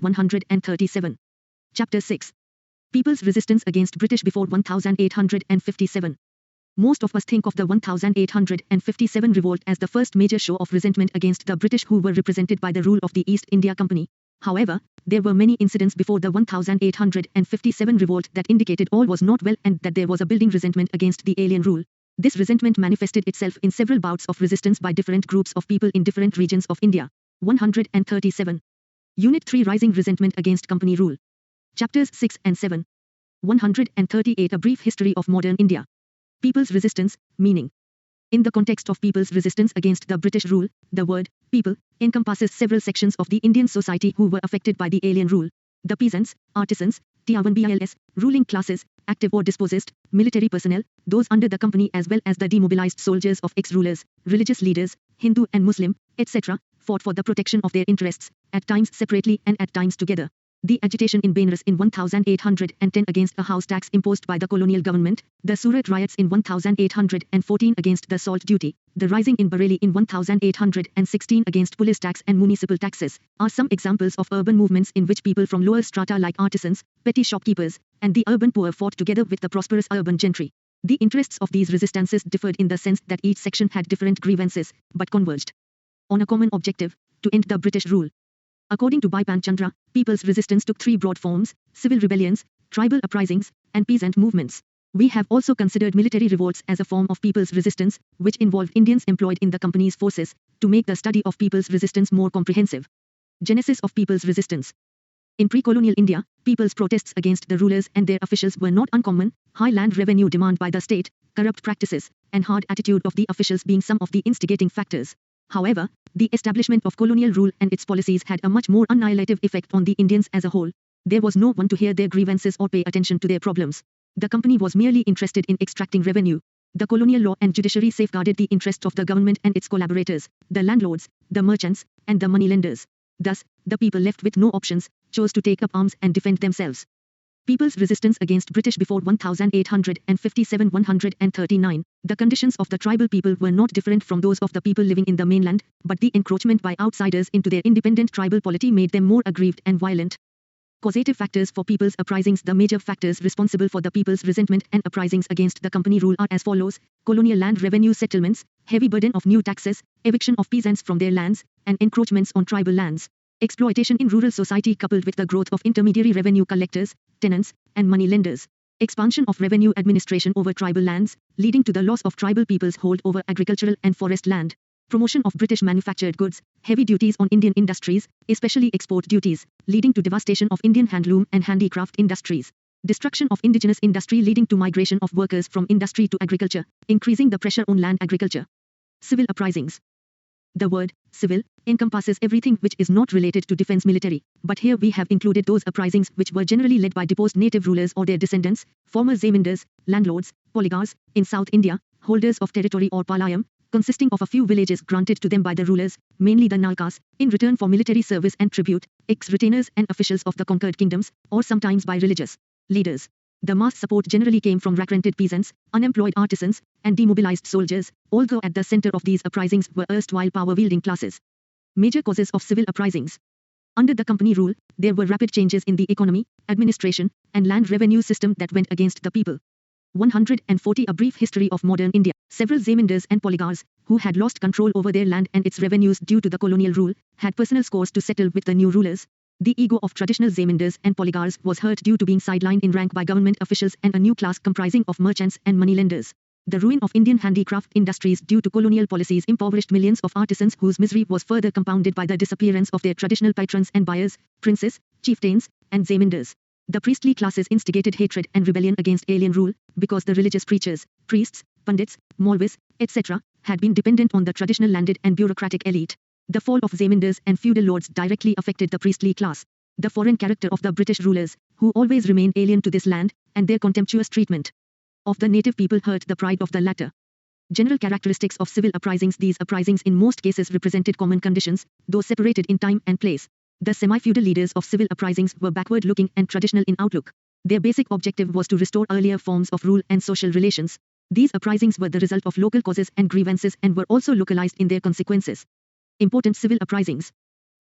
137. Chapter 6. People's resistance against British before 1857. Most of us think of the 1857 revolt as the first major show of resentment against the British who were represented by the rule of the East India Company. However, there were many incidents before the 1857 revolt that indicated all was not well and that there was a building resentment against the alien rule. This resentment manifested itself in several bouts of resistance by different groups of people in different regions of India. 137. Unit 3 Rising Resentment Against Company Rule. Chapters 6 and 7. 138 A Brief History of Modern India. People's resistance, meaning. In the context of people's resistance against the British rule, the word people encompasses several sections of the Indian society who were affected by the alien rule. The peasants, artisans, TRBLS, ruling classes, active or dispossessed, military personnel, those under the company as well as the demobilized soldiers of ex-rulers, religious leaders, Hindu and Muslim, etc., fought for the protection of their interests, at times separately and at times together. The agitation in Benares in 1810 against a house tax imposed by the colonial government, the Surat riots in 1814 against the salt duty, the rising in Bareilly in 1816 against police tax and municipal taxes, are some examples of urban movements in which people from lower strata like artisans, petty shopkeepers, and the urban poor fought together with the prosperous urban gentry. The interests of these resistances differed in the sense that each section had different grievances, but converged on a common objective, to end the British rule. According to Bipan Chandra, people's resistance took three broad forms: civil rebellions, tribal uprisings, and peasant movements. We have also considered military revolts as a form of people's resistance, which involved Indians employed in the company's forces, to make the study of people's resistance more comprehensive. Genesis of people's resistance. In pre-colonial India, people's protests against the rulers and their officials were not uncommon, high land revenue demand by the state, corrupt practices, and hard attitude of the officials being some of the instigating factors. However, the establishment of colonial rule and its policies had a much more annihilative effect on the Indians as a whole. There was no one to hear their grievances or pay attention to their problems. The company was merely interested in extracting revenue. The colonial law and judiciary safeguarded the interests of the government and its collaborators, the landlords, the merchants, and the moneylenders. Thus, the people left with no options, chose to take up arms and defend themselves. People's resistance against British before 1857. 139. The conditions of the tribal people were not different from those of the people living in the mainland, but the encroachment by outsiders into their independent tribal polity made them more aggrieved and violent. Causative factors for people's uprisings. The major factors responsible for the people's resentment and uprisings against the company rule are as follows: colonial land revenue settlements, heavy burden of new taxes, eviction of peasants from their lands, and encroachments on tribal lands. Exploitation in rural society coupled with the growth of intermediary revenue collectors, tenants, and money lenders. Expansion of revenue administration over tribal lands, leading to the loss of tribal people's hold over agricultural and forest land. Promotion of British manufactured goods, heavy duties on Indian industries, especially export duties, leading to devastation of Indian handloom and handicraft industries. Destruction of indigenous industry leading to migration of workers from industry to agriculture, increasing the pressure on land agriculture. Civil uprisings. The word civil encompasses everything which is not related to defense military, but here we have included those uprisings which were generally led by deposed native rulers or their descendants, former zamindars, landlords, polygars, in South India, holders of territory or palayam, consisting of a few villages granted to them by the rulers, mainly the Nalkas, in return for military service and tribute, ex-retainers and officials of the conquered kingdoms, or sometimes by religious leaders. The mass support generally came from rack-rented peasants, unemployed artisans, and demobilized soldiers, although at the center of these uprisings were erstwhile power-wielding classes. Major causes of civil uprisings. Under the company rule, there were rapid changes in the economy, administration, and land revenue system that went against the people. 140 A Brief History of Modern India. Several zamindars and polygars, who had lost control over their land and its revenues due to the colonial rule, had personal scores to settle with the new rulers. The ego of traditional zamindars and polygars was hurt due to being sidelined in rank by government officials and a new class comprising of merchants and moneylenders. The ruin of Indian handicraft industries due to colonial policies impoverished millions of artisans whose misery was further compounded by the disappearance of their traditional patrons and buyers, princes, chieftains, and zamindars. The priestly classes instigated hatred and rebellion against alien rule, because the religious preachers, priests, pandits, Maulvis, etc., had been dependent on the traditional landed and bureaucratic elite. The fall of zamindars and feudal lords directly affected the priestly class. The foreign character of the British rulers, who always remained alien to this land, and their contemptuous treatment of the native people hurt the pride of the latter. General characteristics of civil uprisings. These uprisings in most cases represented common conditions, though separated in time and place. The semi-feudal leaders of civil uprisings were backward-looking and traditional in outlook. Their basic objective was to restore earlier forms of rule and social relations. These uprisings were the result of local causes and grievances and were also localized in their consequences. Important civil uprisings.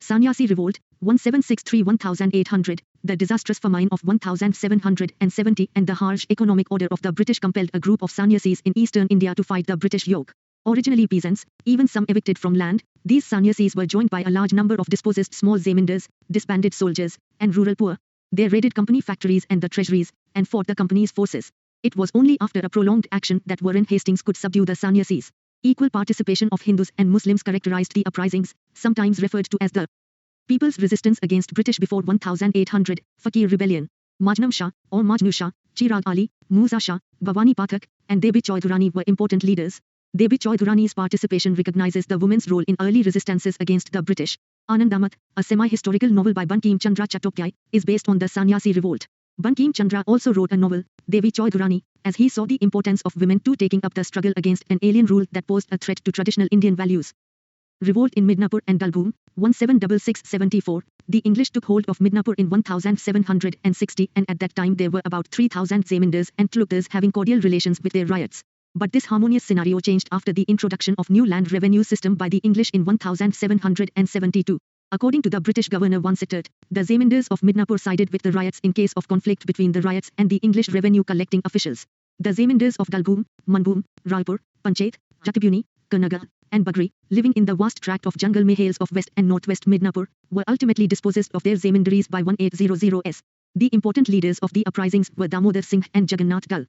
Sannyasi Revolt, 1763-1800, the disastrous famine of 1770 and the harsh economic order of the British compelled a group of sannyasis in eastern India to fight the British yoke. Originally peasants, even some evicted from land, these sannyasis were joined by a large number of dispossessed small zemindars, disbanded soldiers, and rural poor. They raided company factories and the treasuries, and fought the company's forces. It was only after a prolonged action that Warren Hastings could subdue the sannyasis. Equal participation of Hindus and Muslims characterized the uprisings, sometimes referred to as the People's Resistance Against British before 1800, Fakir Rebellion. Majnum Shah, or Majnu Shah, Chirag Ali, Musa Shah, Bhavani Pathak, and Debi Chaudhurani were important leaders. Debi Chaudhurani's participation recognizes the women's role in early resistances against the British. Anandamat, a semi-historical novel by Bankim Chandra Chattopadhyay, is based on the Sannyasi revolt. Bankim Chandra also wrote a novel, Devi Chaudhurani, as he saw the importance of women too taking up the struggle against an alien rule that posed a threat to traditional Indian values. Revolt in Midnapur and Dalbhum, 1766-74. The English took hold of Midnapur in 1760, and at that time there were about 3,000 zemindars and talukdars having cordial relations with their ryots. But this harmonious scenario changed after the introduction of new land revenue system by the English in 1772. According to the British governor Vansittart, the zemindars of Midnapur sided with the ryots in case of conflict between the ryots and the English revenue collecting officials. The zemindars of Dalbhum, Manbhum, Ralpur, Panchayat, Jatibuni, Kanaga, and Bagri, living in the vast tract of jungle mahals of west and northwest Midnapur, were ultimately dispossessed of their zemindaries by 1800s. The important leaders of the uprisings were Damodar Singh and Jagannath Dal.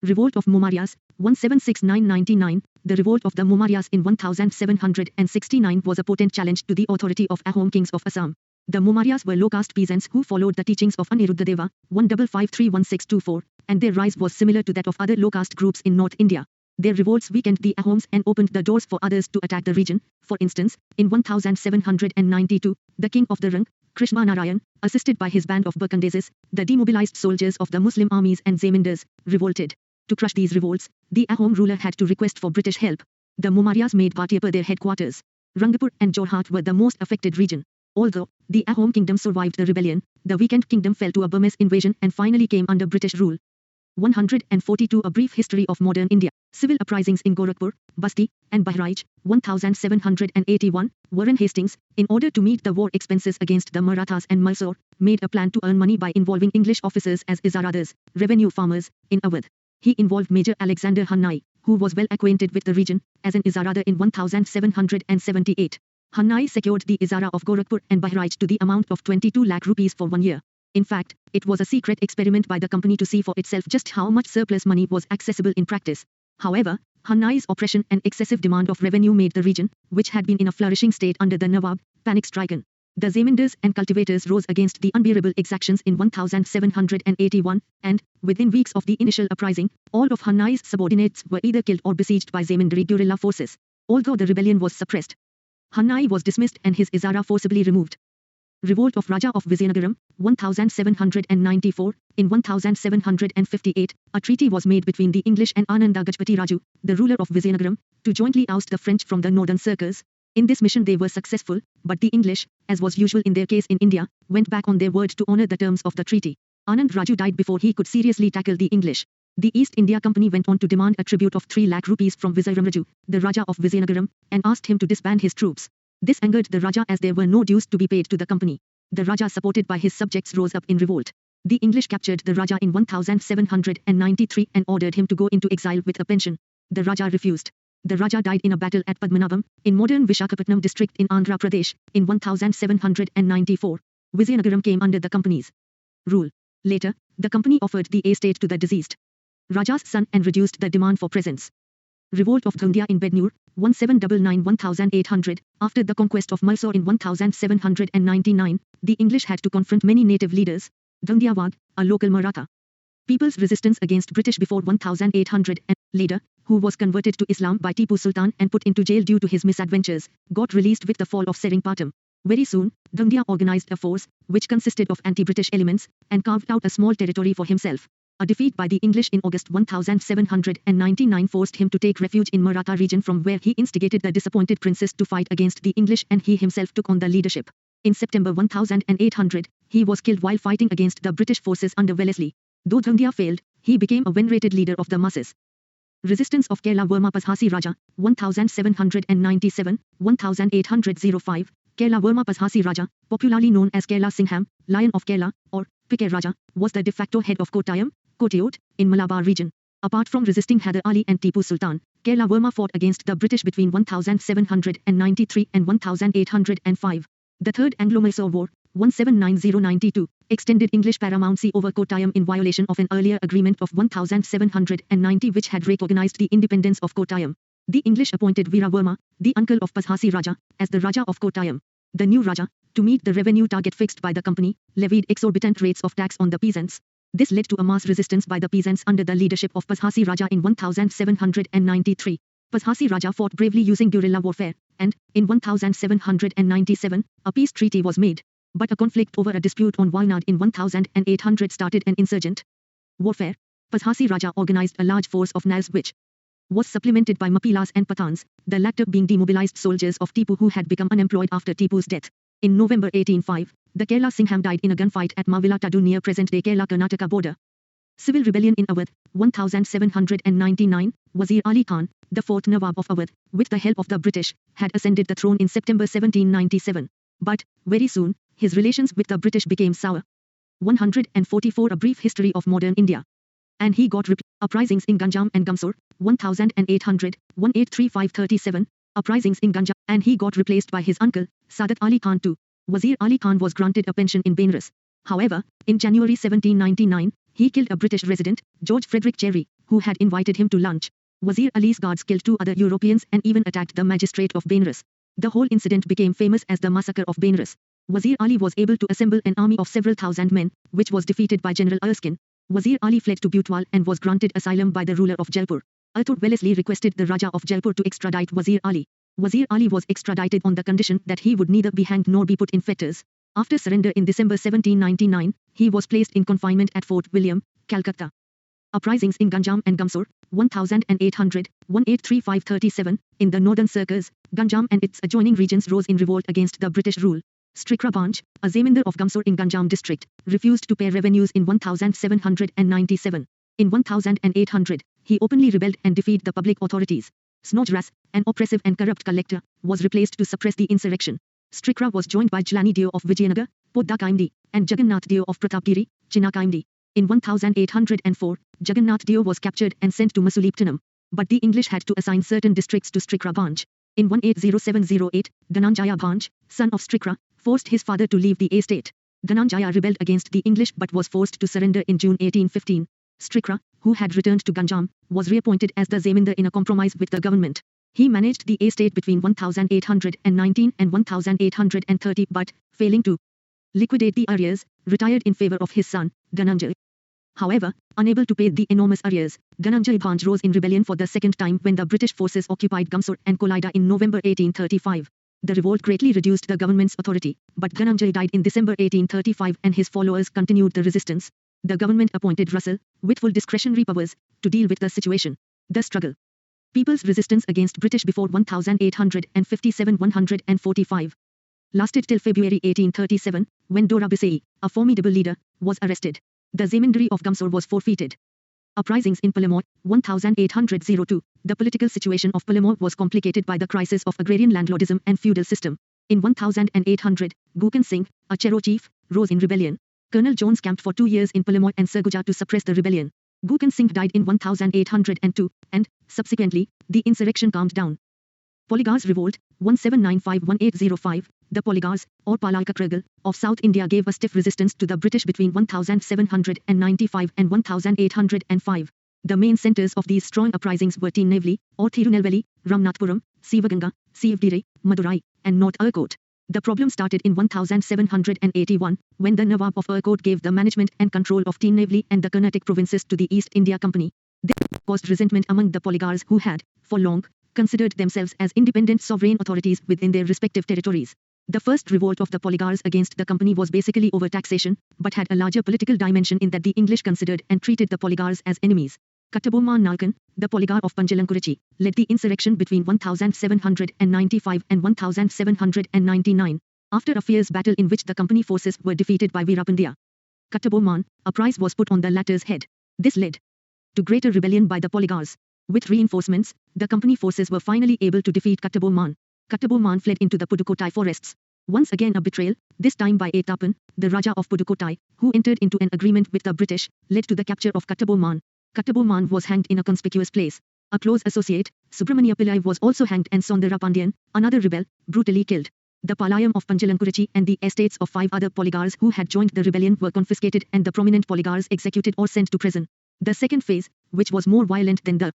Revolt of Momaryas, 1769-99. The revolt of the Momaryas in 1769 was a potent challenge to the authority of Ahom kings of Assam. The Momaryas were low-caste peasants who followed the teachings of Aniruddhadeva, 1553-1624, and their rise was similar to that of other low-caste groups in North India. Their revolts weakened the Ahoms and opened the doors for others to attack the region. For instance, in 1792, the king of the Rang, Krishna Narayan, assisted by his band of Burkandeses, the demobilized soldiers of the Muslim armies and zemindars, revolted. To crush these revolts, the Ahom ruler had to request for British help. The Momaryas made Batiapur their headquarters. Rangapur and Jorhat were the most affected region. Although the Ahom kingdom survived the rebellion, the weakened kingdom fell to a Burmese invasion and finally came under British rule. 142 A brief history of modern India. Civil uprisings in Gorakhpur, Basti, and Bahraich, 1781. Warren Hastings, in order to meet the war expenses against the Marathas and Mysore, made a plan to earn money by involving English officers as izaradas, revenue farmers, in Awadh. He involved Major Alexander Hannai, who was well acquainted with the region, as an izarada in 1778. Hannai secured the izara of Gorakhpur and Bahraich to the amount of 22 lakh rupees for 1 year. In fact, it was a secret experiment by the company to see for itself just how much surplus money was accessible in practice. However, Hannai's oppression and excessive demand of revenue made the region, which had been in a flourishing state under the Nawab, panic-stricken. The zemindars and cultivators rose against the unbearable exactions in 1781, and, within weeks of the initial uprising, all of Hannai's subordinates were either killed or besieged by zemindari guerrilla forces. Although the rebellion was suppressed, Hannai was dismissed and his izara forcibly removed. Revolt of Raja of Vizianagaram, 1794. In 1758, a treaty was made between the English and Ananda Gajpati Raju, the ruler of Vizianagaram, to jointly oust the French from the northern circles. In this mission they were successful, but the English, as was usual in their case in India, went back on their word to honour the terms of the treaty. Anand Raju died before he could seriously tackle the English. The East India Company went on to demand a tribute of 3 lakh rupees from Viziram Raju, the Raja of Vizianagaram, and asked him to disband his troops. This angered the Raja as there were no dues to be paid to the company. The Raja, supported by his subjects, rose up in revolt. The English captured the Raja in 1793 and ordered him to go into exile with a pension. The Raja refused. The Raja died in a battle at Padmanabham, in modern Vishakhapatnam district in Andhra Pradesh, in 1794. Vizianagaram came under the company's rule. Later, the company offered the estate to the deceased Raja's son and reduced the demand for presents. Revolt of Dhundia in Bednur, 1799-1800. After the conquest of Mysore in 1799, the English had to confront many native leaders. Dhundia Wag, a local Maratha People's Resistance Against British before 1800, and leader, who was converted to Islam by Tipu Sultan and put into jail due to his misadventures, got released with the fall of Seringapatam. Very soon, Dhundia organized a force, which consisted of anti-British elements, and carved out a small territory for himself. A defeat by the English in August 1799 forced him to take refuge in Maratha region, from where he instigated the disappointed princes to fight against the English, and he himself took on the leadership. In September 1800, he was killed while fighting against the British forces under Wellesley. Though Dhundia failed, he became a venerated leader of the masses. Resistance of Kerala Verma Pazhasi Raja, 1797-1805. Kerala Verma Pashasi Raja, popularly known as Kerala Singham, Lion of Kerala, or Pike Raja, was the de facto head of Kottayam, Kottayot, in Malabar region. Apart from resisting Hyder Ali and Tipu Sultan, Kerala Verma fought against the British between 1793 and 1805. The Third Anglo-Mysore War, 1790-92, extended English paramountcy over Kottayam in violation of an earlier agreement of 1790 which had recognized the independence of Kottayam. The English appointed Veera Verma, the uncle of Pashasi Raja, as the Raja of Kottayam. The new Raja, to meet the revenue target fixed by the company, levied exorbitant rates of tax on the peasants. This led to a mass resistance by the peasants under the leadership of Pashasi Raja in 1793. Pashasi Raja fought bravely using guerrilla warfare, and, in 1797, a peace treaty was made. But a conflict over a dispute on Wayanad in 1800 started an insurgent warfare. Pashasi Raja organized a large force of Nals which was supplemented by Mapilas and Pathans, the latter being demobilized soldiers of Tipu who had become unemployed after Tipu's death. In November 1805, the Kerala Singham died in a gunfight at Mavila Tadu near present-day Kerala-Karnataka border. Civil rebellion in Awadh, 1799, Wazir Ali Khan, the fourth Nawab of Awadh, with the help of the British, had ascended the throne in September 1797. But, very soon, his relations with the British became sour. 144 A Brief History of Modern India. And he got uprisings in Ganjam and Gamsur, 1800, 1835-37, uprisings in Ganjam, and he got replaced by his uncle, Sadat Ali Khan too. Wazir Ali Khan was granted a pension in Benares. However, in January 1799, he killed a British resident, George Frederick Cherry, who had invited him to lunch. Wazir Ali's guards killed 2 other Europeans and even attacked the magistrate of Benares. The whole incident became famous as the Massacre of Benares. Wazir Ali was able to assemble an army of several thousand men, which was defeated by General Erskine. Wazir Ali fled to Butwal and was granted asylum by the ruler of Jaipur. Arthur Wellesley requested the Raja of Jaipur to extradite Wazir Ali. Wazir Ali was extradited on the condition that he would neither be hanged nor be put in fetters. After surrender in December 1799, he was placed in confinement at Fort William, Calcutta. Uprisings in Ganjam and Gamsur, 1800, 1835-37, in the northern circles, Ganjam and its adjoining regions rose in revolt against the British rule. Strikra Banj, a Zemindar of Gamsur in Ganjam district, refused to pay revenues in 1797. In 1800, he openly rebelled and defied the public authorities. Snodgrass, an oppressive and corrupt collector, was replaced to suppress the insurrection. Strikra was joined by Jlani Deo of Vijayanagar, Podda Kaimdi, and Jagannath Deo of Pratapgiri, Chinna Kaimdi. In 1804, Jagannath Deo was captured and sent to Masulipatanam. But the English had to assign certain districts to Strikra Banj. In 1807-08, Dhananjaya Banj, son of Strikra, forced his father to leave the estate. Dhananjaya rebelled against the English but was forced to surrender in June 1815. Strikra, who had returned to Ganjam, was reappointed as the Zemindar in a compromise with the government. He managed the estate between 1819 and 1830 but, failing to liquidate the arrears, retired in favour of his son, Dhananjay. However, unable to pay the enormous arrears, Dhananjay Banj rose in rebellion for the second time when the British forces occupied Gamsur and Kolaida in November 1835. The revolt greatly reduced the government's authority, but Dhananjay died in December 1835 and his followers continued the resistance. The government appointed Russell, with full discretionary powers, to deal with the situation. The struggle. People's resistance against British before 1857-145 lasted till February 1837, when Dora Bisei, a formidable leader, was arrested. The Zemindari of Gamsur was forfeited. Uprisings in Palamur, 1802. The political situation of Palamur was complicated by the crisis of agrarian landlordism and feudal system. In 1800, Gukan Singh, a Chero chief, rose in rebellion. Colonel Jones camped for 2 years in Palamur and Sarguja to suppress the rebellion. Gukan Singh died in 1802, and, subsequently, the insurrection calmed down. Polygars Revolt, 1795-1805, the Polygars, or Palaka Kragal, of South India gave a stiff resistance to the British between 1795 and 1805. The main centres of these strong uprisings were Tirunelveli, or Thirunelveli, Ramnathpuram, Sivaganga, Sivdirai, Madurai, and North Erkot. The problem started in 1781, when the Nawab of Erkot gave the management and control of Tirunelveli and the Carnatic provinces to the East India Company. This caused resentment among the Polygars who had, for long, considered themselves as independent sovereign authorities within their respective territories. The first revolt of the Polygars against the company was basically over taxation, but had a larger political dimension in that the English considered and treated the Polygars as enemies. Kattabomman Nalkan, the Polygar of Panjalankurichi, led the insurrection between 1795 and 1799, after a fierce battle in which the company forces were defeated by Veerapandya. Kattabomman, a price was put on the latter's head. This led to greater rebellion by the Polygars. With reinforcements, the company forces were finally able to defeat Kattabomman. Kattabomman fled into the Pudukkottai forests. Once again a betrayal, this time by Etapan, the Raja of Pudukkottai, who entered into an agreement with the British, led to the capture of Kattabo Man. Kattabo Man was hanged in a conspicuous place. A close associate, Subramania Pillai, was also hanged, and Sondara Pandian, another rebel, brutally killed. The Palayam of Panchalankurichi and the estates of 5 other polygars who had joined the rebellion were confiscated and the prominent polygars executed or sent to prison. The second phase, which was more violent than the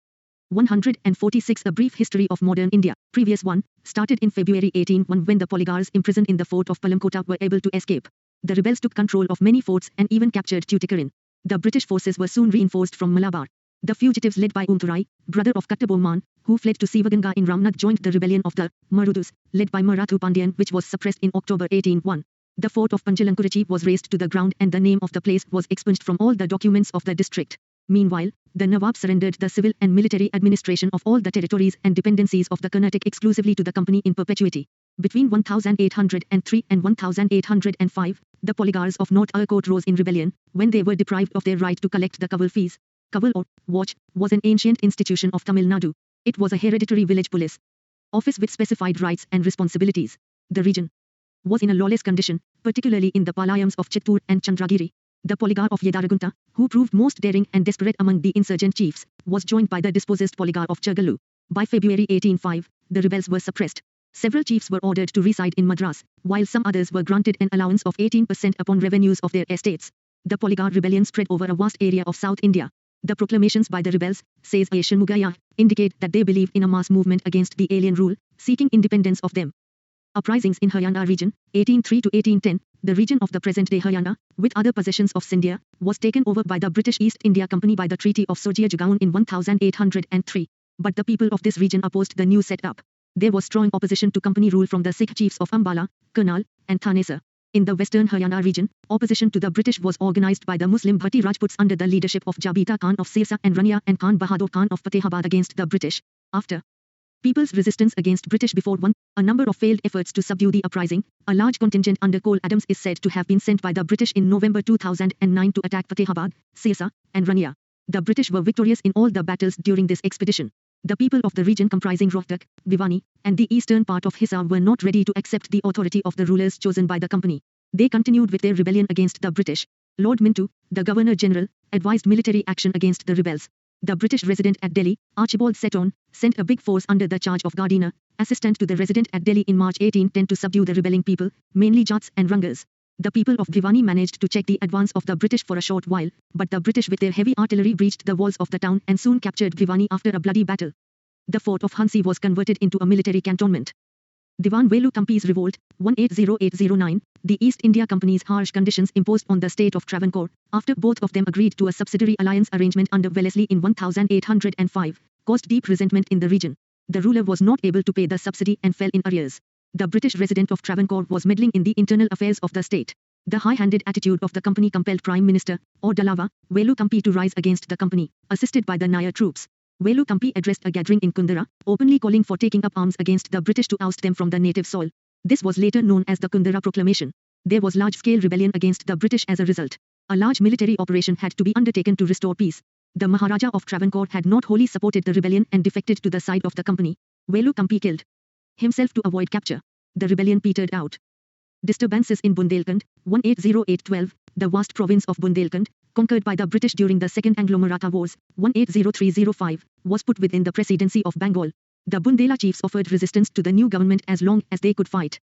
146 A Brief History of Modern India, previous one, started in February 1801 when the polygars imprisoned in the fort of Palamkota were able to escape. The rebels took control of many forts and even captured Tuticorin. The British forces were soon reinforced from Malabar. The fugitives led by Umthurai, brother of Kattabo Man, who fled to Sivaganga in Ramnath, joined the rebellion of the Marudus, led by Marathu Pandian, which was suppressed in October 1801. The fort of Panchalankurichi was razed to the ground and the name of the place was expunged from all the documents of the district. Meanwhile, the Nawab surrendered the civil and military administration of all the territories and dependencies of the Carnatic exclusively to the company in perpetuity. Between 1803 and 1805, the polygars of North Arcot rose in rebellion, when they were deprived of their right to collect the Kaval fees. Kaval or watch was an ancient institution of Tamil Nadu. It was a hereditary village police office with specified rights and responsibilities. The region was in a lawless condition, particularly in the Palayams of Chittoor and Chandragiri. The polygar of Yedaragunta, who proved most daring and desperate among the insurgent chiefs, was joined by the dispossessed polygar of Chergallu. By February 1805, the rebels were suppressed. Several chiefs were ordered to reside in Madras, while some others were granted an allowance of 18% upon revenues of their estates. The polygar rebellion spread over a vast area of South India. The proclamations by the rebels, says Ayeshan Mugaya, indicate that they believed in a mass movement against the alien rule, seeking independence of them. Uprisings in Haryana region, 1803 to 1810, the region of the present-day Haryana, with other possessions of Scindia, was taken over by the British East India Company by the Treaty of Sogia Jugaon in 1803. But the people of this region opposed the new set-up. There was strong opposition to company rule from the Sikh chiefs of Ambala, Karnal, and Thanesar. In the western Haryana region, opposition to the British was organized by the Muslim Bhatti Rajputs under the leadership of Jabita Khan of Sirsa and Rania and Khan Bahadur Khan of Fatehabad against the British. After people's resistance against British before a number of failed efforts to subdue the uprising, a large contingent under Cole Adams is said to have been sent by the British in November 2009 to attack Fatehabad, Sirsa, and Rania. The British were victorious in all the battles during this expedition. The people of the region comprising Rohtak, Bhiwani, and the eastern part of Hisar were not ready to accept the authority of the rulers chosen by the company. They continued with their rebellion against the British. Lord Minto, the Governor-General, advised military action against the rebels. The British resident at Delhi, Archibald Seton, sent a big force under the charge of Gardiner, assistant to the resident at Delhi in March 1810 to subdue the rebelling people, mainly Jats and Rangas. The people of Bhiwani managed to check the advance of the British for a short while, but the British with their heavy artillery breached the walls of the town and soon captured Bhiwani after a bloody battle. The fort of Hansi was converted into a military cantonment. Diwan Velu Kampi's revolt, 180809, the East India Company's harsh conditions imposed on the state of Travancore, after both of them agreed to a subsidiary alliance arrangement under Wellesley in 1805, caused deep resentment in the region. The ruler was not able to pay the subsidy and fell in arrears. The British resident of Travancore was meddling in the internal affairs of the state. The high-handed attitude of the company compelled Prime Minister, or Dalawa, Velu Kampi to rise against the company, assisted by the Nayar troops. Velu Kampi addressed a gathering in Kundara, openly calling for taking up arms against the British to oust them from the native soil. This was later known as the Kundara Proclamation. There was large-scale rebellion against the British as a result. A large military operation had to be undertaken to restore peace. The Maharaja of Travancore had not wholly supported the rebellion and defected to the side of the company. Velu Kampi killed himself to avoid capture. The rebellion petered out. Disturbances in Bundelkhand, 1808-12, the vast province of Bundelkhand, conquered by the British during the Second Anglo-Maratha Wars, 1803-05, was put within the presidency of Bengal. The Bundela chiefs offered resistance to the new government as long as they could fight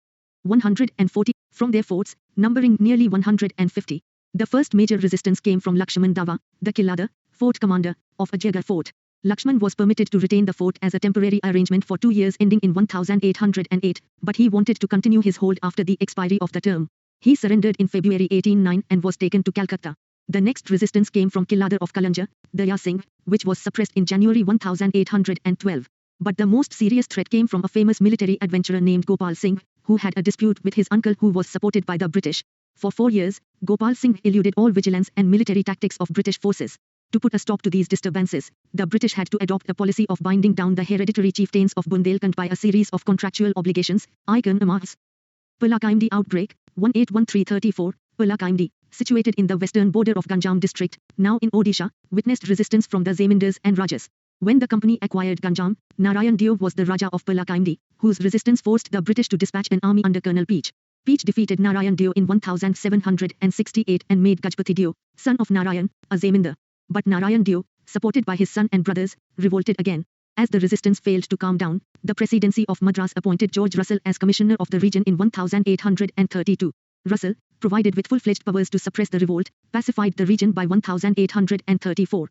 140 from their forts, numbering nearly 150. The first major resistance came from Lakshman Dawa, the Killadar, fort commander, of Ajaygarh fort. Lakshman was permitted to retain the fort as a temporary arrangement for 2 years ending in 1808, but he wanted to continue his hold after the expiry of the term. He surrendered in February 1809 and was taken to Calcutta. The next resistance came from Killadar of Kalanjar, Daya Singh, which was suppressed in January 1812. But the most serious threat came from a famous military adventurer named Gopal Singh, who had a dispute with his uncle who was supported by the British. For 4 years, Gopal Singh eluded all vigilance and military tactics of British forces. To put a stop to these disturbances, the British had to adopt a policy of binding down the hereditary chieftains of Bundelkhand by a series of contractual obligations, icon Amas. Pulakaimdi outbreak, 1813-34, Pulakaimdi, situated in the western border of Ganjam district, now in Odisha, witnessed resistance from the Zamindars and Rajas. When the company acquired Ganjam, Narayan Deo was the Raja of Pulakaimdi, whose resistance forced the British to dispatch an army under Colonel Peach. Peach defeated Narayan Deo in 1768 and made Gajpati Deo, son of Narayan, a Zamindar. But Narayan Deo, supported by his son and brothers, revolted again. As the resistance failed to calm down, the presidency of Madras appointed George Russell as commissioner of the region in 1832. Russell, provided with full-fledged powers to suppress the revolt, pacified the region by 1834.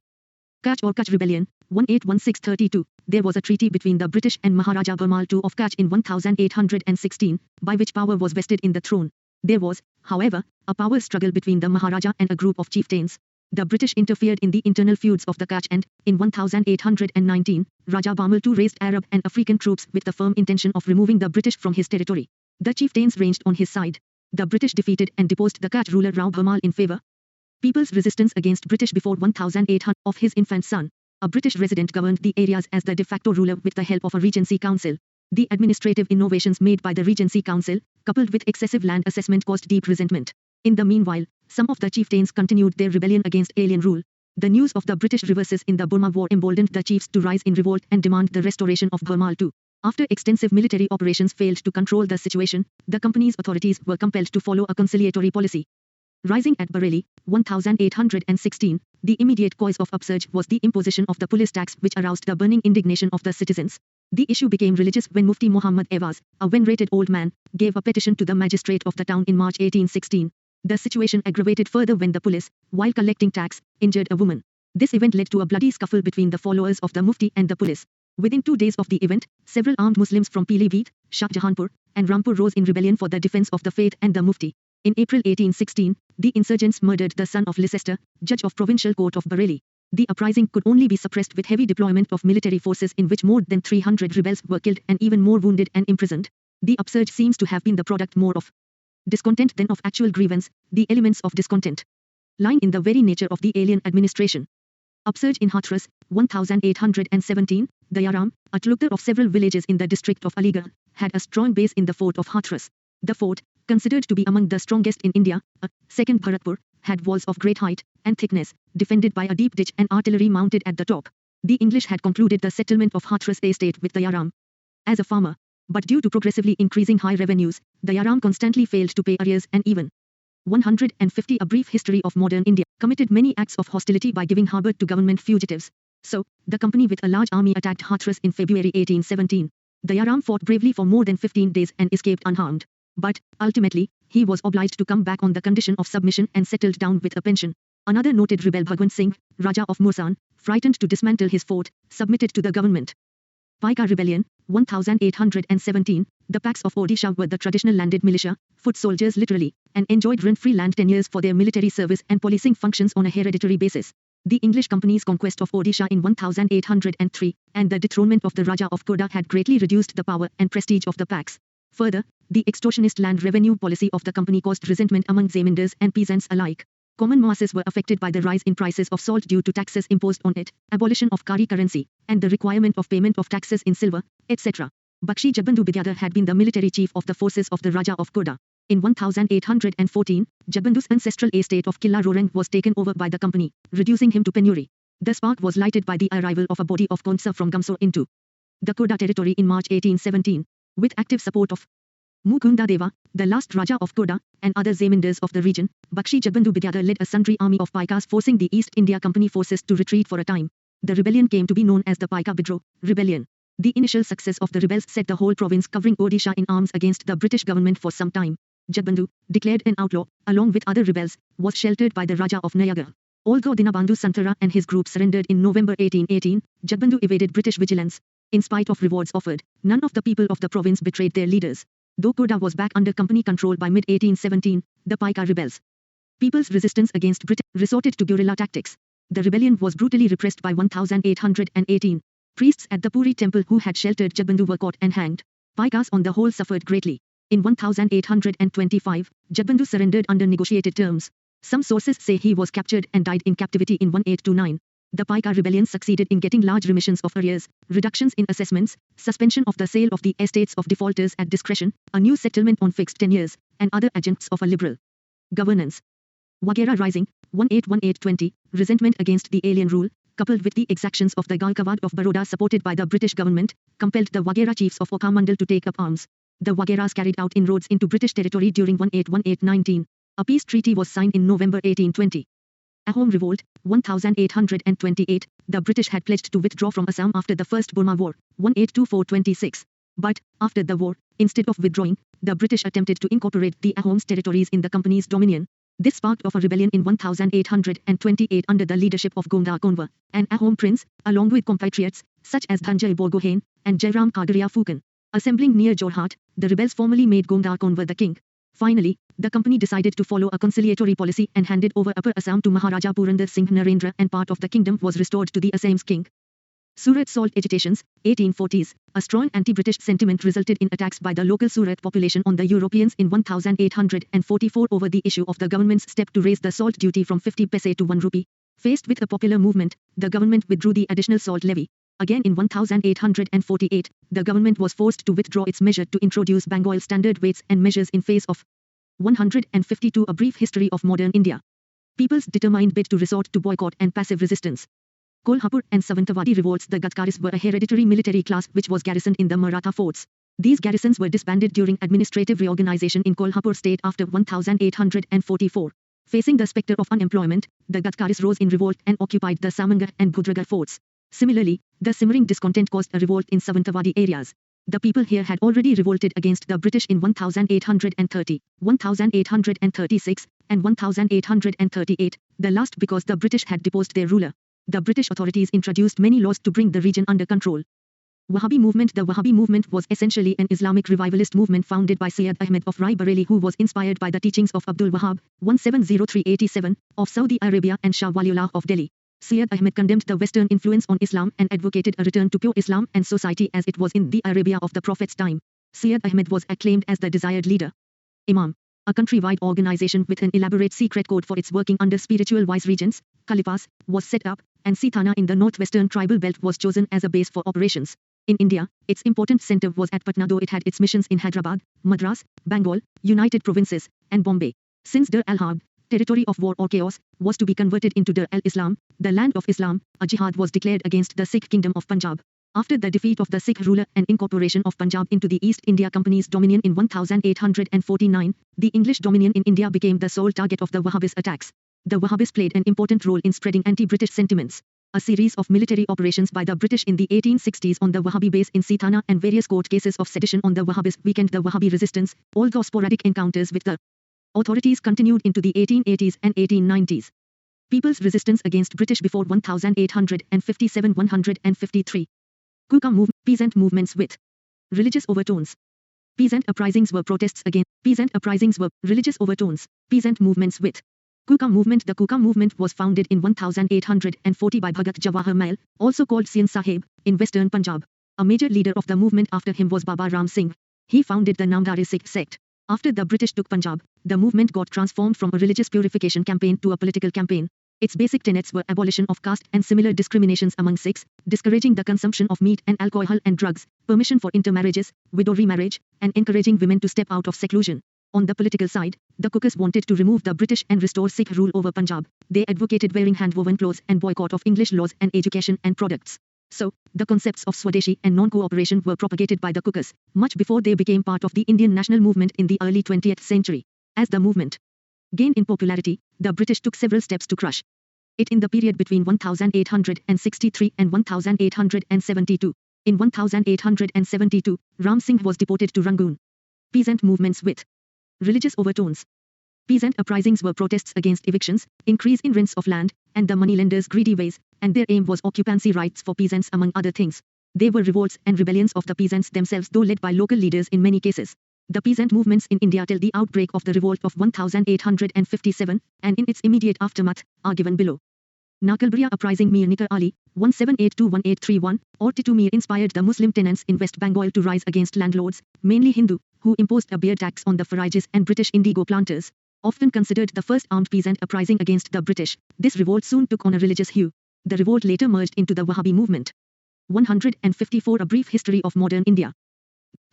Kutch or Kutch Rebellion, 1816-32. There was a treaty between the British and Maharaja Birmal II of Kutch in 1816, by which power was vested in the throne. There was, however, a power struggle between the Maharaja and a group of chieftains. The British interfered in the internal feuds of the Kutch and, in 1819, Raja Birmal II raised Arab and African troops with the firm intention of removing the British from his territory. The chieftains ranged on his side. The British defeated and deposed the Kutch ruler Rao Birmal in favour. People's resistance against British before 1800 of his infant son. A British resident governed the areas as the de facto ruler with the help of a regency council. The administrative innovations made by the Regency Council, coupled with excessive land assessment, caused deep resentment. In the meanwhile, some of the chieftains continued their rebellion against alien rule. The news of the British reverses in the Burma War emboldened the chiefs to rise in revolt and demand the restoration of Birmal II. After extensive military operations failed to control the situation, the company's authorities were compelled to follow a conciliatory policy. Rising at Bareilly, 1816, the immediate cause of upsurge was the imposition of the police tax, which aroused the burning indignation of the citizens. The issue became religious when Mufti Muhammad Awaz, a venerated old man, gave a petition to the magistrate of the town in March 1816. The situation aggravated further when the police, while collecting tax, injured a woman. This event led to a bloody scuffle between the followers of the Mufti and the police. Within 2 days of the event, several armed Muslims from Pilibhit, Shahjahanpur, and Rampur rose in rebellion for the defense of the faith and the Mufti. In April 1816, the insurgents murdered the son of Leicester, judge of Provincial Court of Bareilly. The uprising could only be suppressed with heavy deployment of military forces, in which more than 300 rebels were killed and even more wounded and imprisoned. The upsurge seems to have been the product more of discontent than of actual grievance, the elements of discontent lying in the very nature of the alien administration. Upsurge in Hathras, 1817, Dayaram, a talukdar of several villages in the district of Aligarh, had a strong base in the fort of Hathras. The fort, considered to be among the strongest in India, second Bharatpur, had walls of great height and thickness, defended by a deep ditch and artillery mounted at the top. The English had concluded the settlement of Hathras estate with Dayaram as a farmer, but due to progressively increasing high revenues, Dayaram constantly failed to pay arrears, and even 150. A brief history of modern India committed many acts of hostility by giving harbour to government fugitives. So, the company with a large army attacked Hathras in February 1817. Dayaram fought bravely for more than 15 days and escaped unharmed. But, ultimately, he was obliged to come back on the condition of submission and settled down with a pension. Another noted rebel, Bhagwant Singh, Raja of Mursan, frightened to dismantle his fort, submitted to the government. Paika Rebellion, 1817, the Paks of Odisha were the traditional landed militia, foot soldiers literally, and enjoyed rent-free land tenures for their military service and policing functions on a hereditary basis. The English Company's conquest of Odisha in 1803, and the dethronement of the Raja of Koda had greatly reduced the power and prestige of the Paks. Further, the extortionist land revenue policy of the company caused resentment among Zamindars and peasants alike. Common masses were affected by the rise in prices of salt due to taxes imposed on it, abolition of Kari currency, and the requirement of payment of taxes in silver, etc. Bakshi Jagbandu Bidyadhar had been the military chief of the forces of the Raja of Koda. In 1814, Jagbandu's ancestral estate of Killa Rorang was taken over by the company, reducing him to penury. The spark was lighted by the arrival of a body of Konsa from Gamsor into the Koda territory in March 1817. With active support of Mukunda Deva, the last Raja of Koda, and other Zamindars of the region, Bakshi Jagbandu Bidyadhar led a sundry army of Paikas, forcing the East India Company forces to retreat for a time. The rebellion came to be known as the Paika Bidroh rebellion. The initial success of the rebels set the whole province covering Odisha in arms against the British government for some time. Jagbandu, declared an outlaw, along with other rebels, was sheltered by the Raja of Nayagarh. Although Dinabandhu Santara and his group surrendered in November 1818, Jagbandu evaded British vigilance. In spite of rewards offered, none of the people of the province betrayed their leaders. Though Koda was back under company control by mid-1817, the Paika rebels, people's resistance against Britain, resorted to guerrilla tactics. The rebellion was brutally repressed by 1818. Priests at the Puri temple who had sheltered Jagbandu were caught and hanged. Paikas on the whole suffered greatly. In 1825, Jagbandu surrendered under negotiated terms. Some sources say he was captured and died in captivity in 1829. The Paika rebellion succeeded in getting large remissions of arrears, reductions in assessments, suspension of the sale of the estates of defaulters at discretion, a new settlement on fixed tenures, and other adjuncts of a liberal governance. Waghera Rising, 1818-20, resentment against the alien rule, coupled with the exactions of the Galkavad of Baroda supported by the British government, compelled the Waghera chiefs of Okha Mandal to take up arms. The Wagheras carried out inroads into British territory during 1818-19. A peace treaty was signed in November 1820. Ahom Revolt, 1828. The British had pledged to withdraw from Assam after the First Burma War, 1824-26. But, after the war, instead of withdrawing, the British attempted to incorporate the Ahom's territories in the company's dominion. This sparked off a rebellion in 1828 under the leadership of Gonda Konwa, an Ahom prince, along with compatriots, such as Dhanjay Borgohain, and Jairam Kagaria Phukan. Assembling near Jorhat, the rebels formally made Gonda Konwa the king. Finally, the company decided to follow a conciliatory policy and handed over Upper Assam to Maharaja Purandar Singh Narendra, and part of the kingdom was restored to the Assam's king. Surat salt agitations, 1840s. A strong anti-British sentiment resulted in attacks by the local Surat population on the Europeans in 1844 over the issue of the government's step to raise the salt duty from 50 paise to 1 rupee. Faced with a popular movement, the government withdrew the additional salt levy. Again in 1848, the government was forced to withdraw its measure to introduce Bengal standard weights and measures in face of 152. A brief history of modern India. People's determined bid to resort to boycott and passive resistance. Kolhapur and Savantawadi revolts. The Gatkaris were a hereditary military class which was garrisoned in the Maratha forts. These garrisons were disbanded during administrative reorganization in Kolhapur state after 1844. Facing the spectre of unemployment, the Gatkaris rose in revolt and occupied the Samangar and Bhudragar forts. Similarly, the simmering discontent caused a revolt in Savantawadi areas. The people here had already revolted against the British in 1830, 1836, and 1838, the last because the British had deposed their ruler. The British authorities introduced many laws to bring the region under control. Wahhabi movement. The Wahhabi movement was essentially an Islamic revivalist movement founded by Syed Ahmed of Rai Bareli, who was inspired by the teachings of Abdul Wahhab, 1703-87, of Saudi Arabia, and Shah Waliullah of Delhi. Syed Ahmed condemned the Western influence on Islam and advocated a return to pure Islam and society as it was in the Arabia of the Prophet's time. Syed Ahmed was acclaimed as the desired leader. Imam. A countrywide organization with an elaborate secret code for its working under spiritual vice regents, Khalifas, was set up, and Sithana in the northwestern tribal belt was chosen as a base for operations. In India, its important center was at Patna, though it had its missions in Hyderabad, Madras, Bengal, United Provinces, and Bombay. Since Dar al-Harb, territory of war or chaos, was to be converted into Dar al-Islam, the land of Islam, a jihad was declared against the Sikh kingdom of Punjab. After the defeat of the Sikh ruler and incorporation of Punjab into the East India Company's dominion in 1849, the English dominion in India became the sole target of the Wahhabis attacks. The Wahhabis played an important role in spreading anti-British sentiments. A series of military operations by the British in the 1860s on the Wahhabi base in Sithana and various court cases of sedition on the Wahhabis weakened the Wahhabi resistance, although sporadic encounters with the authorities continued into the 1880s and 1890s. People's resistance against British before 1857-153. Kuka movement. Peasant movements with religious overtones. Peasant uprisings were protests against. Peasant uprisings were religious overtones. Peasant movements with Kuka movement. The Kuka movement was founded in 1840 by Bhagat Jawahar Mal, also called Sian Sahib, in western Punjab. A major leader of the movement after him was Baba Ram Singh. He founded the Namdhari Sikh sect. After the British took Punjab, the movement got transformed from a religious purification campaign to a political campaign. Its basic tenets were abolition of caste and similar discriminations among Sikhs, discouraging the consumption of meat and alcohol and drugs, permission for intermarriages, widow remarriage, and encouraging women to step out of seclusion. On the political side, the Kukas wanted to remove the British and restore Sikh rule over Punjab. They advocated wearing hand-woven clothes and boycott of English laws and education and products. So, the concepts of Swadeshi and non-cooperation were propagated by the Kukas, much before they became part of the Indian national movement in the early 20th century. As the movement gained in popularity, the British took several steps to crush it in the period between 1863 and 1872. In 1872, Ram Singh was deported to Rangoon. Peasant movements with religious overtones. Peasant uprisings were protests against evictions, increase in rents of land, and the moneylenders' greedy ways, and their aim was occupancy rights for peasants among other things. They were revolts and rebellions of the peasants themselves, though led by local leaders in many cases. The peasant movements in India till the outbreak of the revolt of 1857, and in its immediate aftermath, are given below. Nakalbariya uprising. Mir Nikar Ali, 1782-1831, or Titu Mir inspired the Muslim tenants in West Bengal to rise against landlords, mainly Hindu, who imposed a beer tax on the Farajis and British indigo planters. Often considered the first armed peasant uprising against the British, this revolt soon took on a religious hue. The revolt later merged into the Wahhabi movement. 154. A brief history of modern India.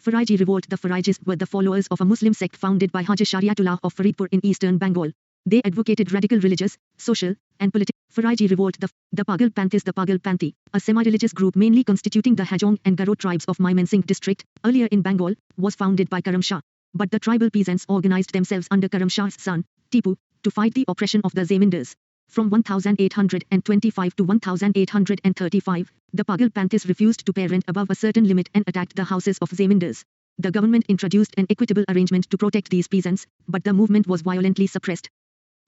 Faraiji revolt. The Farajis were the followers of a Muslim sect founded by Haji Shariatullah of Faridpur in eastern Bengal. They advocated radical religious, social, and political. Faraiji revolt. The Pagal Panthis. The Pagal Panthi, a semi-religious group mainly constituting the Hajong and Garo tribes of Mymensingh district, earlier in Bengal, was founded by Karam Shah. But the tribal peasants organized themselves under Karam Shah's son, Tipu, to fight the oppression of the Zamindars. From 1825 to 1835, the Pagal Panthis refused to pay rent above a certain limit and attacked the houses of Zamindars. The government introduced an equitable arrangement to protect these peasants, but the movement was violently suppressed.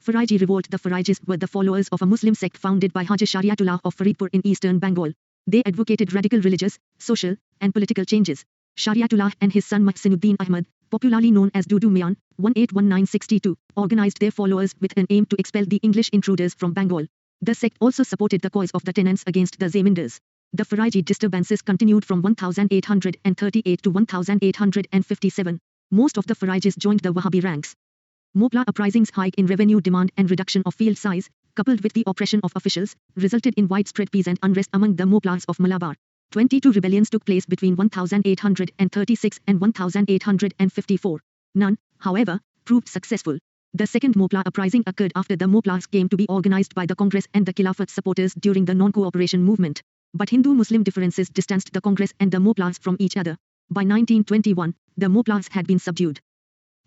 Faraiji revolt. The Faraijis were the followers of a Muslim sect founded by Haji Shariatullah of Faridpur in eastern Bengal. They advocated radical religious, social, and political changes. Shariatullah and his son Muhsinuddin Ahmad, popularly known as Dudu Mian, 1819-62, organized their followers with an aim to expel the English intruders from Bengal. The sect also supported the cause of the tenants against the Zamindars. The Faraiji disturbances continued from 1838 to 1857. Most of the Faraijis joined the Wahhabi ranks. Mopla uprisings, hike in revenue demand and reduction of field size, coupled with the oppression of officials, resulted in widespread peasant unrest among the Moplas of Malabar. 22 rebellions took place between 1836 and 1854. None, however, proved successful. The second Mopla uprising occurred after the Moplas came to be organized by the Congress and the Khilafat supporters during the non-cooperation movement. But Hindu-Muslim differences distanced the Congress and the Moplas from each other. By 1921, the Moplas had been subdued.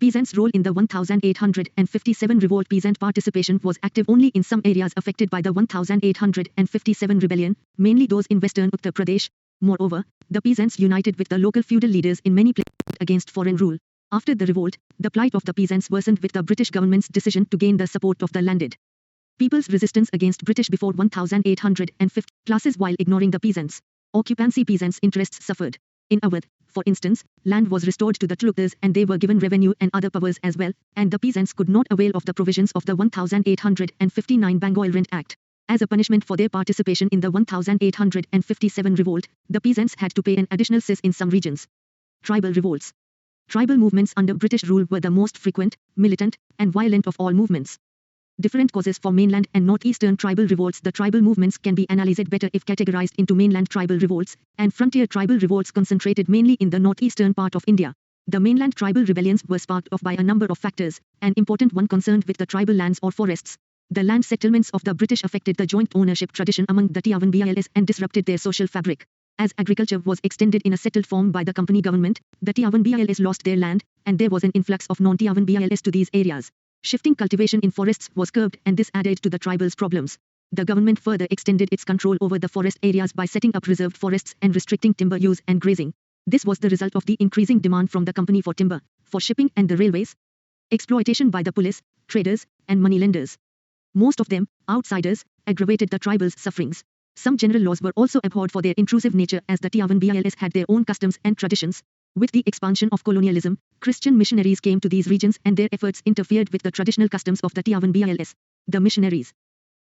Peasants' role in the 1857 revolt. Peasant participation was active only in some areas affected by the 1857 rebellion, mainly those in western Uttar Pradesh. Moreover, the peasants united with the local feudal leaders in many places against foreign rule. After the revolt, the plight of the peasants worsened with the British government's decision to gain the support of the landed people's resistance against British before 1850 classes while ignoring the peasants. Occupancy. Peasants' interests suffered. In Awadh, for instance, land was restored to the Tuluktars and they were given revenue and other powers as well, and the peasants could not avail of the provisions of the 1859 Bengal Rent Act. As a punishment for their participation in the 1857 revolt, the peasants had to pay an additional cess in some regions. Tribal revolts. Tribal movements under British rule were the most frequent, militant, and violent of all movements. Different causes for mainland and northeastern tribal revolts. The tribal movements can be analyzed better if categorized into mainland tribal revolts, and frontier tribal revolts concentrated mainly in the northeastern part of India. The mainland tribal rebellions were sparked off by a number of factors, an important one concerned with the tribal lands or forests. The land settlements of the British affected the joint ownership tradition among the Tiawan Bils and disrupted their social fabric. As agriculture was extended in a settled form by the company government, the Tiawan Bils lost their land, and there was an influx of non-Tiawan Bils to these areas. Shifting cultivation in forests was curbed, and this added to the tribals' problems. The government further extended its control over the forest areas by setting up reserved forests and restricting timber use and grazing. This was the result of the increasing demand from the company for timber, for shipping and the railways. Exploitation by the police, traders, and moneylenders. Most of them, outsiders, aggravated the tribals' sufferings. Some general laws were also abhorred for their intrusive nature, as the Tiawan Bils had their own customs and traditions. With the expansion of colonialism, Christian missionaries came to these regions and their efforts interfered with the traditional customs of the Tiawan Bils. The missionaries.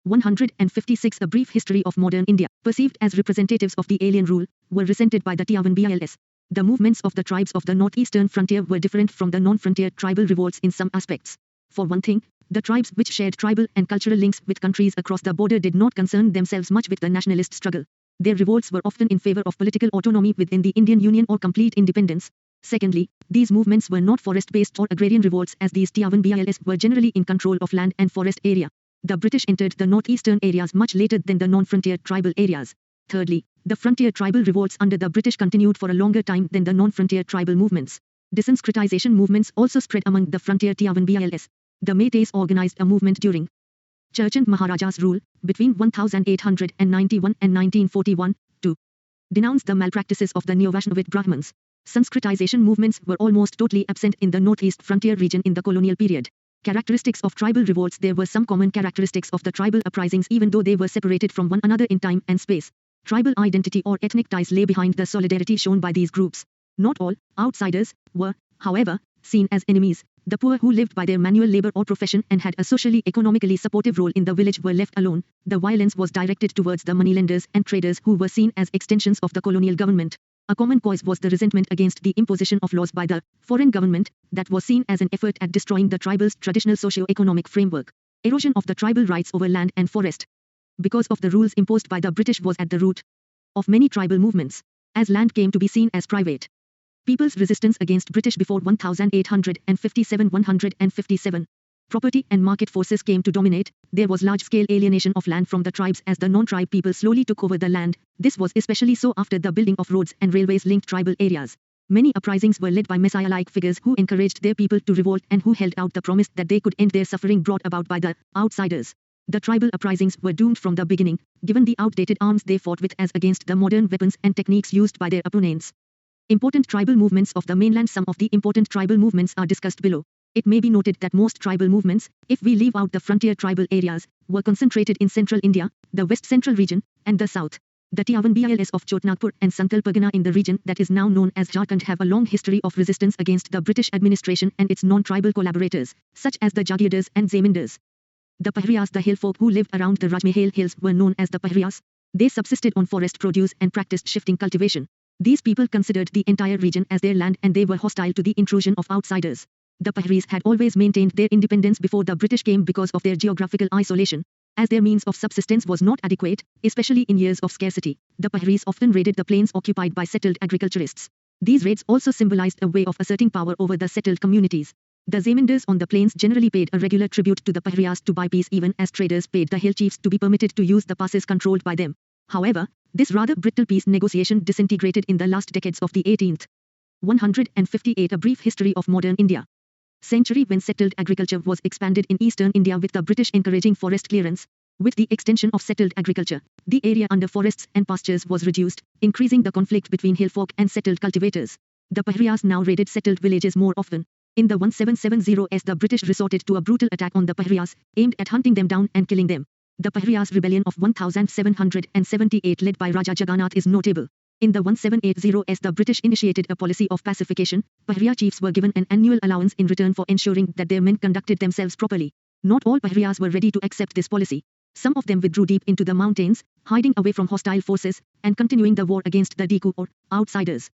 156. A brief history of modern India, perceived as representatives of the alien rule, were resented by the Tiawan Bils. The movements of the tribes of the northeastern frontier were different from the non-frontier tribal revolts in some aspects. For one thing, the tribes which shared tribal and cultural links with countries across the border did not concern themselves much with the nationalist struggle. Their revolts were often in favor of political autonomy within the Indian Union or complete independence. Secondly, these movements were not forest-based or agrarian revolts, as these Tiawan Bils were generally in control of land and forest area. The British entered the northeastern areas much later than the non-frontier tribal areas. Thirdly, the frontier tribal revolts under the British continued for a longer time than the non-frontier tribal movements. Disenfranchisation movements also spread among the frontier Tiawan Bils. The Meiteis organized a movement during Churchand Maharaja's rule, between 1891 and 1941, to denounce the malpractices of the Neo-Vaishnavite Brahmins. Sanskritization movements were almost totally absent in the northeast frontier region in the colonial period. Characteristics of tribal revolts. There were some common characteristics of the tribal uprisings even though they were separated from one another in time and space. Tribal identity or ethnic ties lay behind the solidarity shown by these groups. Not all outsiders were, however, seen as enemies. The poor who lived by their manual labor or profession and had a socially economically supportive role in the village were left alone. The violence was directed towards the moneylenders and traders who were seen as extensions of the colonial government. A common cause was the resentment against the imposition of laws by the foreign government that was seen as an effort at destroying the tribal's traditional socio-economic framework. Erosion of the tribal rights over land and forest. Because of the rules imposed by the British was at the root of many tribal movements, as land came to be seen as private. People's resistance against British before 1857. Property and market forces came to dominate. There was large-scale alienation of land from the tribes as the non-tribe people slowly took over the land. This was especially so after the building of roads and railways linked tribal areas. Many uprisings were led by messiah-like figures who encouraged their people to revolt and who held out the promise that they could end their suffering brought about by the outsiders. The tribal uprisings were doomed from the beginning, given the outdated arms they fought with as against the modern weapons and techniques used by their opponents. Important tribal movements of the mainland. Some of the important tribal movements are discussed below. It may be noted that most tribal movements, if we leave out the frontier tribal areas, were concentrated in central India, the west central region, and the south. The Tiavan of Chotnagpur and Santal Pargana in the region that is now known as Jharkhand have a long history of resistance against the British administration and its non-tribal collaborators, such as the Jagirdars and Zamindars. The Pahriyas, the hill folk who lived around the Rajmahal hills, were known as the Pahriyas. They subsisted on forest produce and practiced shifting cultivation. These people considered the entire region as their land and they were hostile to the intrusion of outsiders. The Pahris had always maintained their independence before the British came because of their geographical isolation. As their means of subsistence was not adequate, especially in years of scarcity, the Pahris often raided the plains occupied by settled agriculturists. These raids also symbolized a way of asserting power over the settled communities. The Zamindars on the plains generally paid a regular tribute to the Pahriyas to buy peace, even as traders paid the hill chiefs to be permitted to use the passes controlled by them. However, this rather brittle peace negotiation disintegrated in the last decades of the 18th. 158 A brief history of modern India. Century when settled agriculture was expanded in eastern India with the British encouraging forest clearance. With the extension of settled agriculture, the area under forests and pastures was reduced, increasing the conflict between hill folk and settled cultivators. The Pahriyas now raided settled villages more often. In the 1770s, the British resorted to a brutal attack on the Pahriyas, aimed at hunting them down and killing them. The Pahriyas rebellion of 1778 led by Raja Jagannath is notable. In the 1780s, the British initiated a policy of pacification. Pahriya chiefs were given an annual allowance in return for ensuring that their men conducted themselves properly. Not all Pahriyas were ready to accept this policy. Some of them withdrew deep into the mountains, hiding away from hostile forces, and continuing the war against the Diku or outsiders.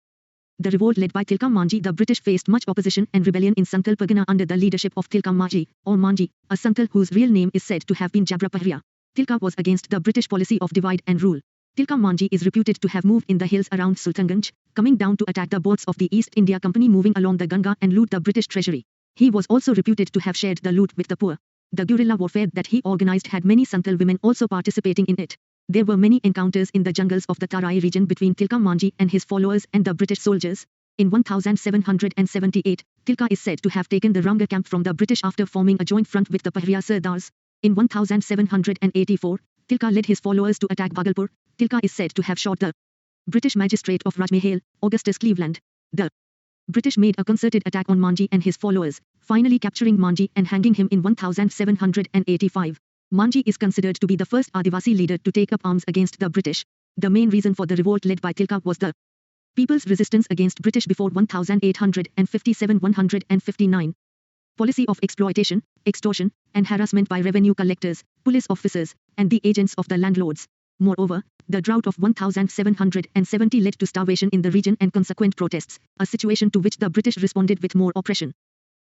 The revolt led by Tilka Manji, the British faced much opposition and rebellion in Santal Pargana under the leadership of Tilka Manji, or Manji, a Santal whose real name is said to have been Jabra Pahriya. Tilka was against the British policy of divide and rule. Tilka Manji is reputed to have moved in the hills around Sultanganj, coming down to attack the boats of the East India Company moving along the Ganga and loot the British treasury. He was also reputed to have shared the loot with the poor. The guerrilla warfare that he organized had many Santal women also participating in it. There were many encounters in the jungles of the Tarai region between Tilka Manji and his followers and the British soldiers. In 1778, Tilka is said to have taken the Ranga camp from the British after forming a joint front with the Pahriya Sardars. In 1784, Tilka led his followers to attack Bhagalpur. Tilka is said to have shot the British magistrate of Rajmahal, Augustus Cleveland. The British made a concerted attack on Manji and his followers, finally capturing Manji and hanging him in 1785. Manji is considered to be the first Adivasi leader to take up arms against the British. The main reason for the revolt led by Tilka was the people's resistance against British before 1857-159. Policy of exploitation, extortion, and harassment by revenue collectors, police officers, and the agents of the landlords. Moreover, the drought of 1770 led to starvation in the region and consequent protests, a situation to which the British responded with more oppression.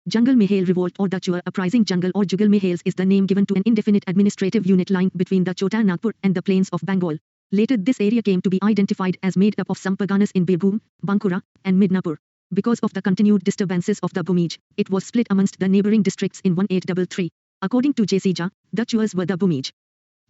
Jungle Mahal Revolt or the Chua Uprising. Jungle or Jugal Mahals is the name given to an indefinite administrative unit lying between the Chota Nagpur and the plains of Bengal. Later this area came to be identified as made up of some Parganas in Birbhum, Bankura, and Midnapur. Because of the continued disturbances of the Bhumij, it was split amongst the neighbouring districts in 1833. According to J.C. Jha, the Chuas were the Bhumij.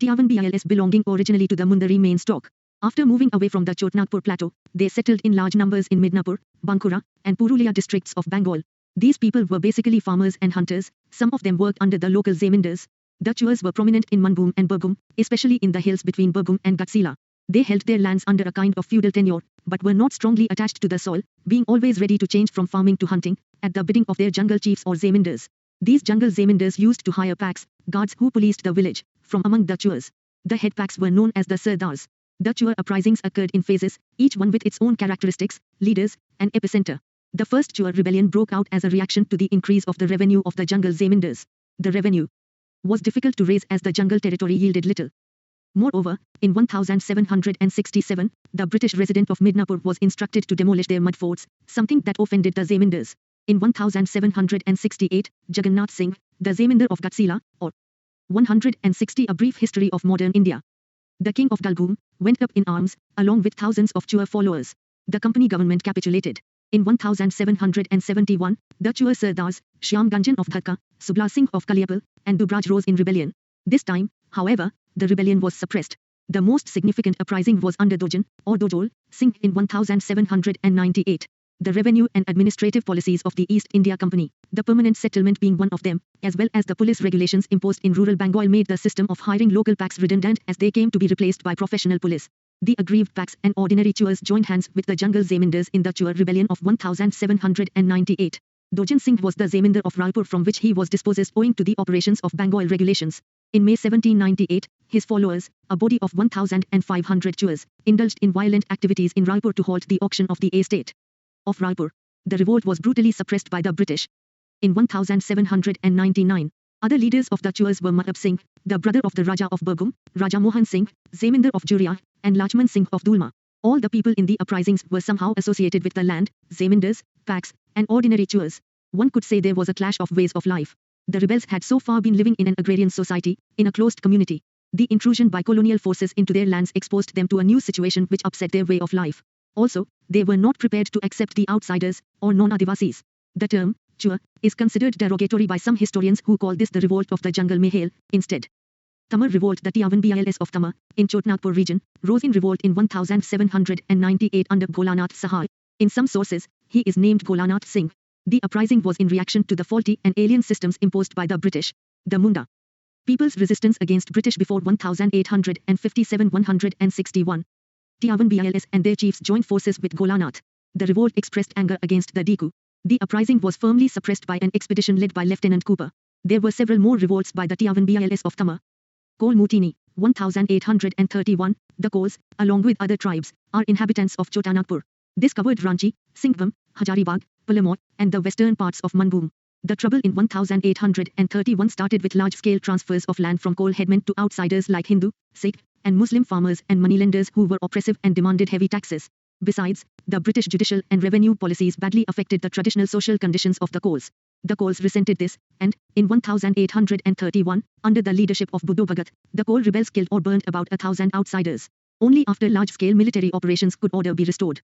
Tiavan Bils belonging originally to the Mundari main stock. After moving away from the Chotnagpur plateau, they settled in large numbers in Midnapur, Bankura, and Purulia districts of Bengal. These people were basically farmers and hunters. Some of them worked under the local Zamindars. The Chuas were prominent in Manbhum and Birbhum, especially in the hills between Birbhum and Gatsila. They held their lands under a kind of feudal tenure, but were not strongly attached to the soil, being always ready to change from farming to hunting, at the bidding of their jungle chiefs or Zamindars. These jungle Zamindars used to hire packs, guards who policed the village, from among the Chuas. The head packs were known as the Sardars. The Chua uprisings occurred in phases, each one with its own characteristics, leaders, and epicenter. The first Chua rebellion broke out as a reaction to the increase of the revenue of the jungle Zamindars. The revenue was difficult to raise as the jungle territory yielded little. Moreover, in 1767, the British resident of Midnapur was instructed to demolish their mud forts, something that offended the Zamindars. In 1768, Jagannath Singh, the Zamindar of Gatsila, or 160 A brief history of modern India. The king of Dalbhum went up in arms, along with thousands of Chua followers. The company government capitulated. In 1771, the Chur Sardars, Shyam Ganjan of Dhaka, Subla Singh of Kaliapal, and Dubraj rose in rebellion. This time, however, the rebellion was suppressed. The most significant uprising was under Dojan, or Dojol, Singh in 1798. The revenue and administrative policies of the East India Company, the permanent settlement being one of them, as well as the police regulations imposed in rural Bengal made the system of hiring local packs redundant as they came to be replaced by professional police. The aggrieved packs and ordinary Churs joined hands with the jungle Zamindars in the Chur rebellion of 1798. Dojan Singh was the Zamindar of Raipur from which he was dispossessed owing to the operations of Bengal regulations. In May 1798, his followers, a body of 1,500 Churs, indulged in violent activities in Raipur to halt the auction of the estate of Raipur. The revolt was brutally suppressed by the British. In 1799, other leaders of the Churs were Mahab Singh, the brother of the Raja of Burgum, Raja Mohan Singh, Zamindar of Juria, and Lachman Singh of Dulma. All the people in the uprisings were somehow associated with the land, Zamindars, packs, and ordinary Churs. One could say there was a clash of ways of life. The rebels had so far been living in an agrarian society, in a closed community. The intrusion by colonial forces into their lands exposed them to a new situation which upset their way of life. Also, they were not prepared to accept the outsiders, or non-Adivasis. The term, Chur, is considered derogatory by some historians who call this the revolt of the jungle Mahel, instead. Tamar revolt. The Tiavan Bils of Tamar, in Chotnagpur region, rose in revolt in 1798 under Golanath Sahai. In some sources, he is named Golanath Singh. The uprising was in reaction to the faulty and alien systems imposed by the British. The Munda people's resistance against British before 1857-161. Tiavan Bils and their chiefs joined forces with Golanath. The revolt expressed anger against the Diku. The uprising was firmly suppressed by an expedition led by Lieutenant Cooper. There were several more revolts by the Tiavan Bils of Tamar. Kol Mutini, 1831, the Kols, along with other tribes, are inhabitants of Chotanagpur. This covered Ranchi, Singhvam, Hajaribagh, Palamur, and the western parts of Manbhum. The trouble in 1831 started with large-scale transfers of land from Kol headmen to outsiders like Hindu, Sikh, and Muslim farmers and moneylenders who were oppressive and demanded heavy taxes. Besides, the British judicial and revenue policies badly affected the traditional social conditions of the Kols. The Kols resented this, and, in 1831, under the leadership of Buddho Bhagat, the Kol rebels killed or burnt about 1,000 outsiders. Only after large-scale military operations could order be restored.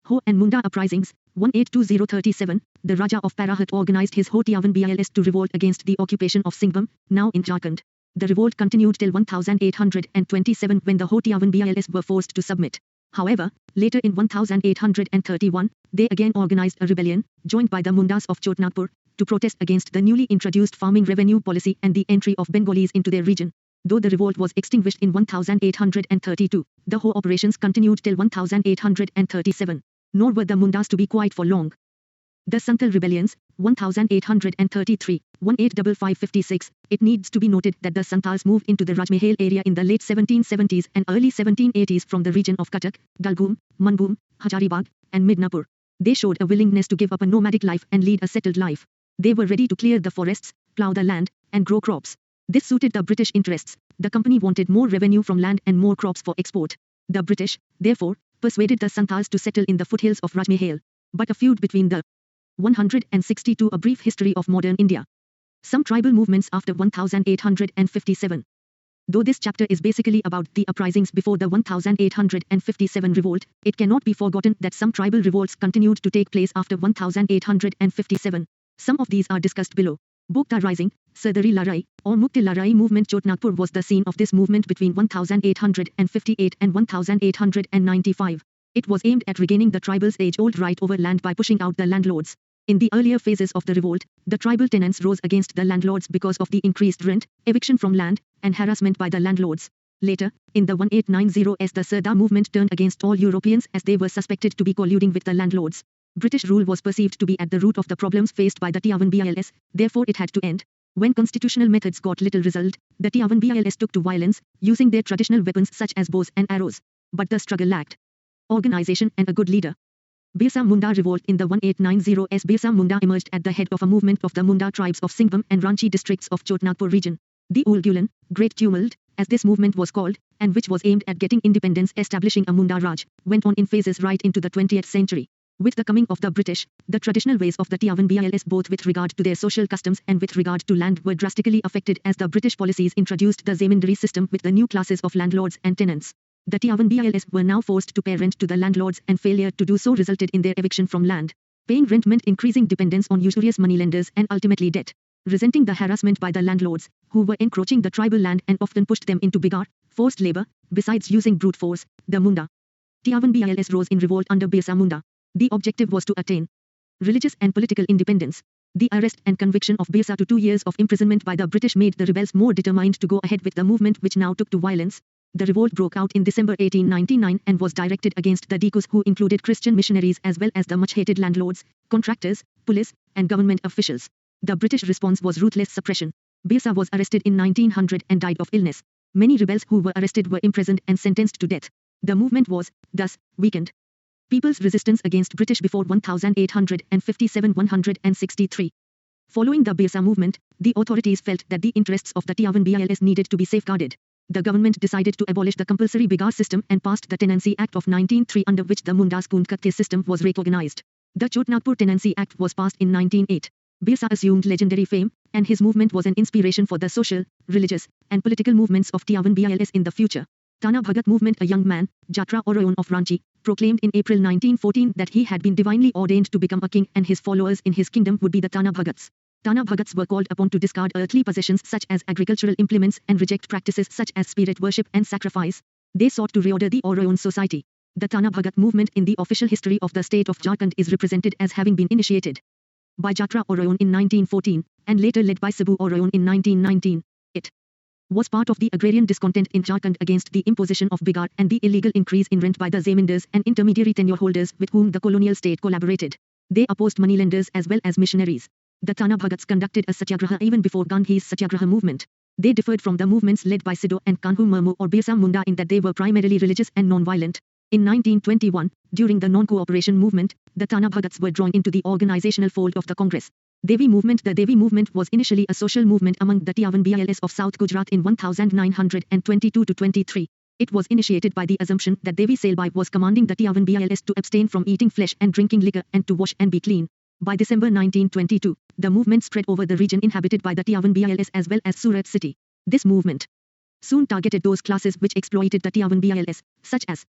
Ho and Munda uprisings, 1820-37, the Raja of Parahat organized his Ho Tiavan Bils to revolt against the occupation of Singhvam, now in Jharkhand. The revolt continued till 1827 when the Ho Tiavan Bils were forced to submit. However, later in 1831, they again organized a rebellion, joined by the Mundas of Chotnagpur, to protest against the newly introduced farming revenue policy and the entry of Bengalis into their region. Though the revolt was extinguished in 1832, the Ho operations continued till 1837. Nor were the Mundas to be quiet for long. The Santhal rebellions, 1833, 1855-56, it needs to be noted that the Santals moved into the Rajmahal area in the late 1770s and early 1780s from the region of Cuttack, Galbhum, Manbhum, Hajaribagh, and Midnapur. They showed a willingness to give up a nomadic life and lead a settled life. They were ready to clear the forests, plough the land, and grow crops. This suited the British interests. The company wanted more revenue from land and more crops for export. The British, therefore, persuaded the Santals to settle in the foothills of Rajmahal. But a feud between the 162 A brief history of modern India. Some tribal movements after 1857. Though this chapter is basically about the uprisings before the 1857 revolt, it cannot be forgotten that some tribal revolts continued to take place after 1857. Some of these are discussed below. Bokta Rising, Sardari Larai, or Mukti Larai movement. Chotnagpur was the scene of this movement between 1858 and 1895. It was aimed at regaining the tribal's age-old right over land by pushing out the landlords. In the earlier phases of the revolt, the tribal tenants rose against the landlords because of the increased rent, eviction from land, and harassment by the landlords. Later, in the 1890s, the Sardar movement turned against all Europeans as they were suspected to be colluding with the landlords. British rule was perceived to be at the root of the problems faced by the Tiavan Bils, therefore it had to end. When constitutional methods got little result, the Tiavan Bils took to violence, using their traditional weapons such as bows and arrows. But the struggle lacked organization and a good leader. Birsa Munda revolt. In the 1890s, Birsa Munda emerged at the head of a movement of the Munda tribes of Singhvam and Ranchi districts of Chotnagpur region. The Ulgulan, Great Tumult, as this movement was called, and which was aimed at getting independence, establishing a Munda Raj, went on in phases right into the 20th century. With the coming of the British, the traditional ways of the Tiavan Bils both with regard to their social customs and with regard to land were drastically affected as the British policies introduced the zamindari system with the new classes of landlords and tenants. The Tiavan Bils were now forced to pay rent to the landlords and failure to do so resulted in their eviction from land. Paying rent meant increasing dependence on usurious moneylenders and ultimately debt. Resenting the harassment by the landlords, who were encroaching the tribal land and often pushed them into bigar, forced labor, besides using brute force, the Munda Tiawan Bils rose in revolt under Birsa Munda. The objective was to attain religious and political independence. The arrest and conviction of Birsa to 2 years of imprisonment by the British made the rebels more determined to go ahead with the movement, which now took to violence. The revolt broke out in December 1899 and was directed against the Dikus, who included Christian missionaries as well as the much-hated landlords, contractors, police, and government officials. The British response was ruthless suppression. Birsa was arrested in 1900 and died of illness. Many rebels who were arrested were imprisoned and sentenced to death. The movement was, thus, weakened. People's resistance against British before 1857-163. Following the Birsa movement, the authorities felt that the interests of the Tiawan Bils needed to be safeguarded. The government decided to abolish the compulsory bigar system and passed the Tenancy Act of 1903, under which the Munda's Kunkatte system was recognized. The Chotnagpur Tenancy Act was passed in 1908. Birsa assumed legendary fame, and his movement was an inspiration for the social, religious, and political movements of Tiawan Bils in the future. Tana Bhagat movement. A young man, Jatra Oraon of Ranchi, proclaimed in April 1914 that he had been divinely ordained to become a king and his followers in his kingdom would be the Tana Bhagats. Tana Bhagats were called upon to discard earthly possessions such as agricultural implements and reject practices such as spirit worship and sacrifice. They sought to reorder the Oraon society. The Tana Bhagat movement in the official history of the state of Jharkhand is represented as having been initiated by Jatra Oraon in 1914 and later led by Sabu Oraon in 1919. It was part of the agrarian discontent in Jharkhand against the imposition of bigar and the illegal increase in rent by the zamindars and intermediary tenure holders with whom the colonial state collaborated. They opposed moneylenders as well as missionaries. The Tana Bhagats conducted a satyagraha even before Gandhi's satyagraha movement. They differed from the movements led by Sidhu and Kanhu Murmu or Birsa Munda in that they were primarily religious and non-violent. In 1921, during the non-cooperation movement, the Tana Bhagats were drawn into the organizational fold of the Congress. Devi movement. The Devi movement was initially a social movement among the Tiawan Bils of South Gujarat in 1922-23. It was initiated by the assumption that Devi Sailbai was commanding the Tiawan Bils to abstain from eating flesh and drinking liquor and to wash and be clean. By December 1922, the movement spread over the region inhabited by the Tiawan Bils as well as Surat city. This movement soon targeted those classes which exploited the Tiawan Bils, such as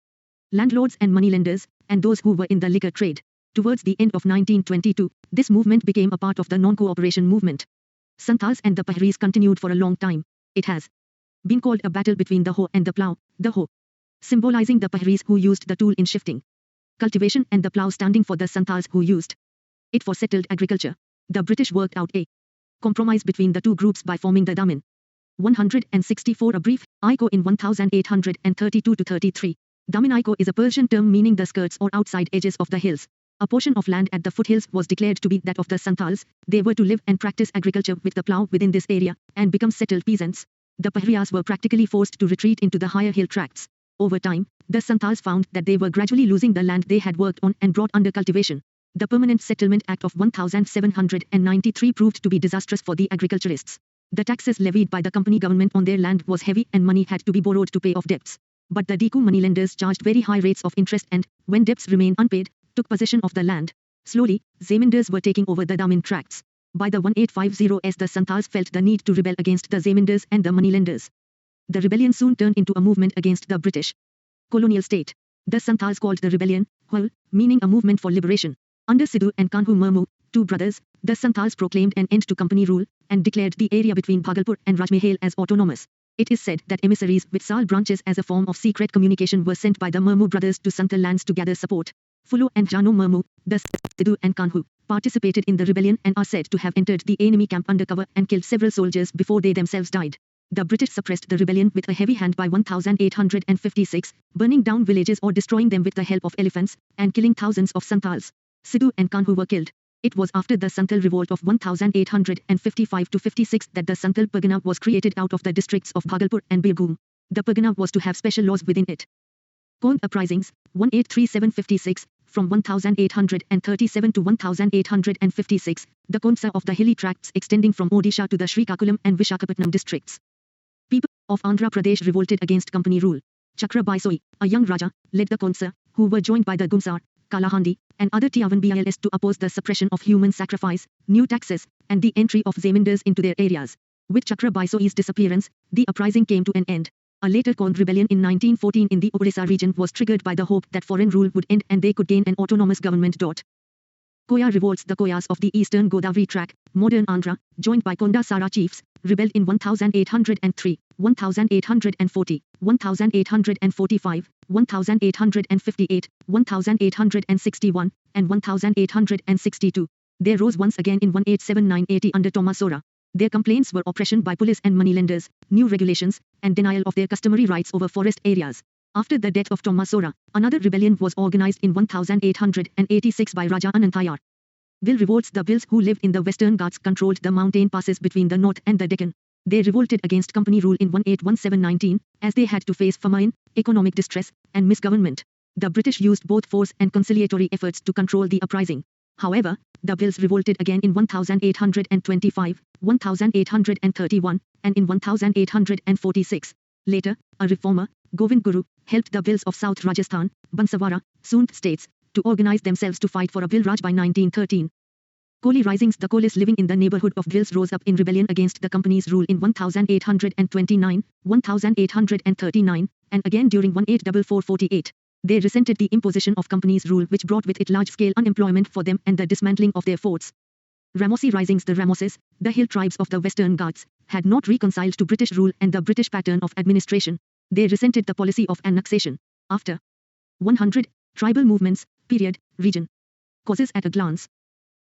landlords and moneylenders, and those who were in the liquor trade. Towards the end of 1922, this movement became a part of the non-cooperation movement. Santals and the Pahris continued for a long time. It has been called a battle between the hoe and the plough, the hoe symbolizing the Pahris who used the tool in shifting cultivation and the plough standing for the Santals who used it for settled agriculture. The British worked out a compromise between the two groups by forming the Damin 164, a brief Aiko in 1832-33. Damin Aiko is a Persian term meaning the skirts or outside edges of the hills. A portion of land at the foothills was declared to be that of the Santals. They were to live and practice agriculture with the plough within this area and become settled peasants. The Pahriyas were practically forced to retreat into the higher hill tracts. Over time, the Santals found that they were gradually losing the land they had worked on and brought under cultivation. The Permanent Settlement Act of 1793 proved to be disastrous for the agriculturists. The taxes levied by the company government on their land was heavy and money had to be borrowed to pay off debts. But the Diku moneylenders charged very high rates of interest and, when debts remained unpaid, took possession of the land. Slowly, zamindars were taking over the Damin tracts. By the 1850s, the Santals felt the need to rebel against the zamindars and the moneylenders. The rebellion soon turned into a movement against the British colonial state. The Santals called the rebellion Hul, meaning a movement for liberation. Under Sidhu and Kanhu Murmu, two brothers, the Santals proclaimed an end to company rule and declared the area between Bhagalpur and Rajmahal as autonomous. It is said that emissaries with Sal branches as a form of secret communication were sent by the Murmu brothers to Santal lands to gather support. Fulo and Jano Murmu, the Sidhu and Kanhu, participated in the rebellion and are said to have entered the enemy camp undercover and killed several soldiers before they themselves died. The British suppressed the rebellion with a heavy hand by 1856, burning down villages or destroying them with the help of elephants, and killing thousands of Santals. Sidhu and Kanhu were killed. It was after the Santal revolt of 1855-56 that the Santal Pargana was created out of the districts of Bhagalpur and Birbhum. The Pargana was to have special laws within it. Kond uprisings, 1837-56, from 1837 to 1856, the Kondsa of the hilly tracts extending from Odisha to the Srikakulam and Vishakhapatnam districts. People of Andhra Pradesh revolted against company rule. Chakra Baisoi, a young Raja, led the Kondsa, who were joined by the Gumsar, Kalahandi, and other Tiawan Bils to oppose the suppression of human sacrifice, new taxes, and the entry of zamindars into their areas. With Chakra Baisoi's disappearance, the uprising came to an end. A later Kond rebellion in 1914 in the Odisha region was triggered by the hope that foreign rule would end and they could gain an autonomous government. Koya revolts. The Koyas of the eastern Godavari tract, modern Andhra, joined by Konda Sara chiefs, rebelled in 1803, 1840, 1845, 1858, 1861, and 1862. They rose once again in 1879-80 under Tomasora. Their complaints were oppression by police and moneylenders, new regulations, and denial of their customary rights over forest areas. After the death of Tomasora, another rebellion was organized in 1886 by Raja Anantayar. Bhil revolts. The Bhils who lived in the Western Ghats controlled the mountain passes between the north and the Deccan. They revolted against company rule in 1817, as they had to face famine, economic distress, and misgovernment. The British used both force and conciliatory efforts to control the uprising. However, the Bhils revolted again in 1825, 1831, and in 1846. Later, a reformer, Govind Guru, helped the Bhils of South Rajasthan, Banswara, Sundh states, to organize themselves to fight for a Bhil Raj by 1913. Koli risings. The Kolis living in the neighborhood of Bhils rose up in rebellion against the company's rule in 1829, 1839, and again during 1844-48. They resented the imposition of company's rule, which brought with it large-scale unemployment for them and the dismantling of their forts. Ramosi risings. The Ramoses, the hill tribes of the Western Ghats, had not reconciled to British rule and the British pattern of administration. They resented the policy of annexation. After 100. Tribal movements, period, region. Causes at a glance.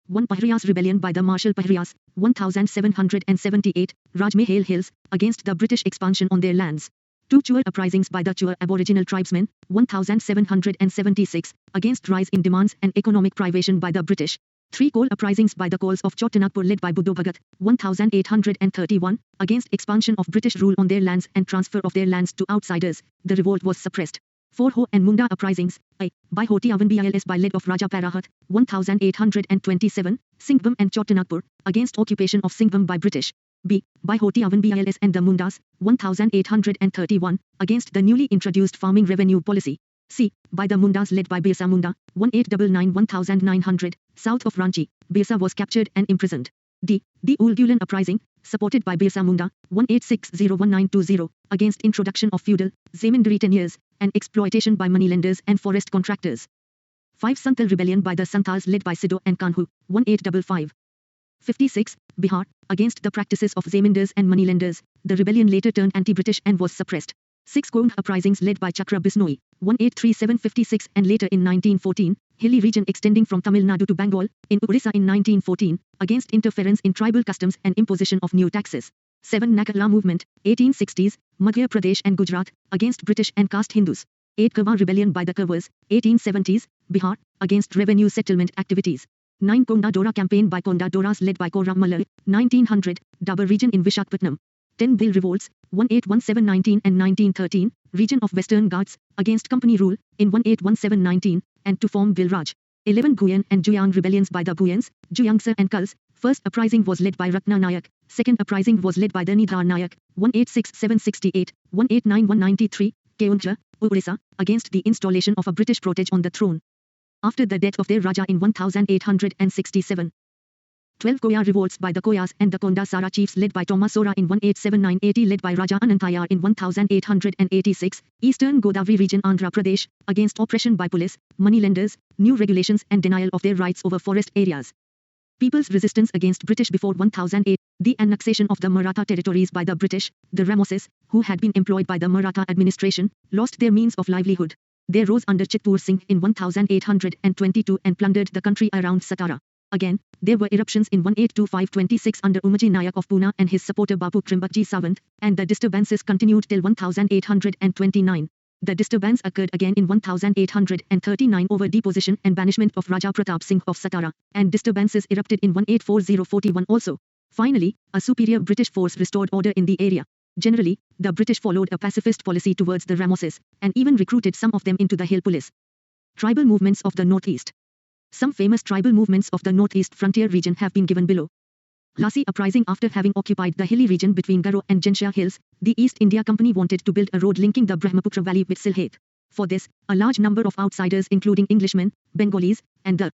1. Pahriyas rebellion by the Marshal Pahriyas, 1778, Rajmahal Hills, against the British expansion on their lands. 2. Chuar uprisings by the Chuar Aboriginal tribesmen, 1776, against rise in demands and economic privation by the British. 3. Kol uprisings by the Kols of Chotanagpur led by Buddho Bhagat, 1831, against expansion of British rule on their lands and transfer of their lands to outsiders. The revolt was suppressed. 4. Ho and Munda uprisings, by Hoti Avan Bils by lead of Raja Parahat, 1827, Singhbhum and Chotanagpur, against occupation of Singhbhum by British. B. By Hoti Avan Bils and the Mundas, 1831, against the newly introduced farming revenue policy. C. By the Mundas led by Birsa Munda, 1899-1900, south of Ranchi. Birsa was captured and imprisoned. D. The Ulgulan uprising, supported by Birsa Munda, 1860-1920, against introduction of feudal, zamindari tenures, and exploitation by moneylenders and forest contractors. 5. Santhal rebellion by the Santhals led by Sidho and Kanhu, 1855. 56. Bihar, against the practices of zamindars and moneylenders. The rebellion later turned anti-British and was suppressed. 6. Gound uprisings led by Chakra Bisnoi, 1837-56 and later in 1914, hilly region extending from Tamil Nadu to Bengal, in Orissa in 1914, against interference in tribal customs and imposition of new taxes. 7. Nakala movement, 1860s, Madhya Pradesh and Gujarat, against British and caste Hindus. 8. Karwa rebellion by the Karwas, 1870s, Bihar, against revenue settlement activities. 9. Konda Dora campaign by Konda Doras led by Koram Mallar, 1900, Dabur region in Vishakhapatnam. 10. Bhil revolts, 1817-19 and 1913, region of Western Ghats, against company rule, in 1817-19, and to form Bhil Raj. 11. Guyan and Juyang rebellions by the Guyans, Juyangsa and Kuls. First uprising was led by Ratna Nayak, second uprising was led by Dhanidhar Nayak, 1867-68, 1891-93, Keonjhar, Orissa, against the installation of a British protege on the throne. After the death of their Raja in 1867. 12. Koya revolts by the Koyas and the Konda Sara chiefs led by Tomasora in 1879-80 led by Raja Anantayar in 1886, Eastern Godavari region Andhra Pradesh, against oppression by police, moneylenders, new regulations and denial of their rights over forest areas. People's resistance against British before 1008, the annexation of the Maratha territories by the British, the Ramoses, who had been employed by the Maratha administration, lost their means of livelihood. They rose under Chitpur Singh in 1822 and plundered the country around Satara. Again, there were eruptions in 1825-26 under Umaji Nayak of Pune and his supporter Bapu Trimbakji Sawant, and the disturbances continued till 1829. The disturbance occurred again in 1839 over deposition and banishment of Raja Pratap Singh of Satara, and disturbances erupted in 1840-41 also. Finally, a superior British force restored order in the area. Generally, the British followed a pacifist policy towards the Ramoses, and even recruited some of them into the hill police. Tribal movements of the Northeast. Some famous tribal movements of the Northeast frontier region have been given below. Lasi uprising. After having occupied the hilly region between Garo and Jansha hills, the East India Company wanted to build a road linking the Brahmaputra valley with Sylhet. For this, a large number of outsiders including Englishmen, Bengalis, and the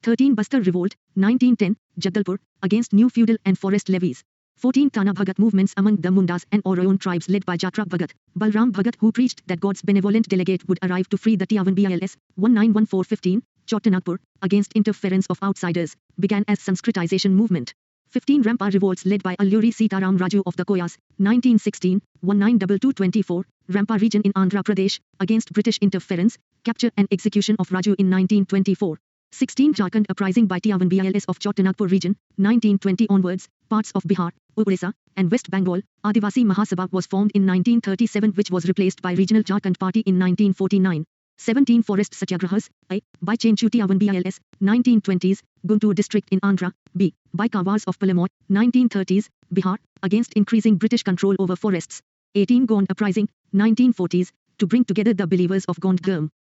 13. Bastar Revolt, 1910, Jagdalpur, against new feudal and forest levies. 14. Tana Bhagat movements among the Mundas and Oraon tribes led by Jatra Bhagat, Balram Bhagat, who preached that God's benevolent delegate would arrive to free the Tiavan Bils, 1914-15, Chotanagpur, against interference of outsiders, began as Sanskritization movement. 15 Rampa revolts led by Alluri Sitaram Raju of the Koyas, 1916, 1922-24, Rampa region in Andhra Pradesh, against British interference, capture and execution of Raju in 1924. 16 Jharkhand uprising by Tiawan BILS of Chotanagpur region, 1920 onwards, parts of Bihar, Odisha, and West Bengal. Adivasi Mahasabha was formed in 1937 which was replaced by Regional Jharkhand Party in 1949. 17 Forest Satyagrahas, A. by Chenchu Tiawan BILS, 1920s, Guntur district in Andhra, B. by Kawars of Palamoy, 1930s, Bihar, against increasing British control over forests. 18 Gond uprising, 1940s, to bring together the believers of Gond Dharma.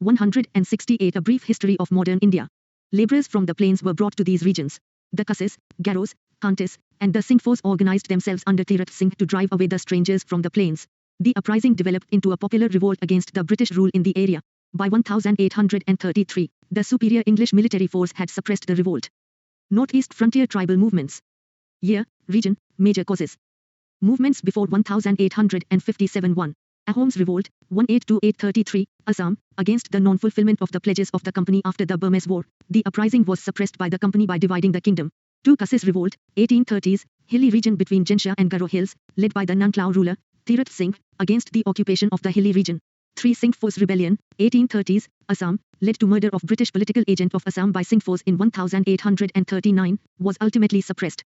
168 A brief history of modern India. Laborers from the plains were brought to these regions. The Kasis, Garos, Kantis, and the Singhfos organized themselves under Tirath Singh to drive away the strangers from the plains. The uprising developed into a popular revolt against the British rule in the area. By 1833, the superior English military force had suppressed the revolt. Northeast frontier tribal movements. Year, region, major causes. Movements before 1857 1. Ahom's Revolt, 1828-33, Assam, against the non-fulfillment of the pledges of the company after the Burmese War. The uprising was suppressed by the company by dividing the kingdom. 2. Kasis Revolt, 1830s, hilly region between Jensha and Garo Hills, led by the Nanklao ruler, Tirath Singh, against the occupation of the hilly region. 3. Singhfos Rebellion, 1830s, Assam, led to murder of British political agent of Assam by Singhfos in 1839, was ultimately suppressed.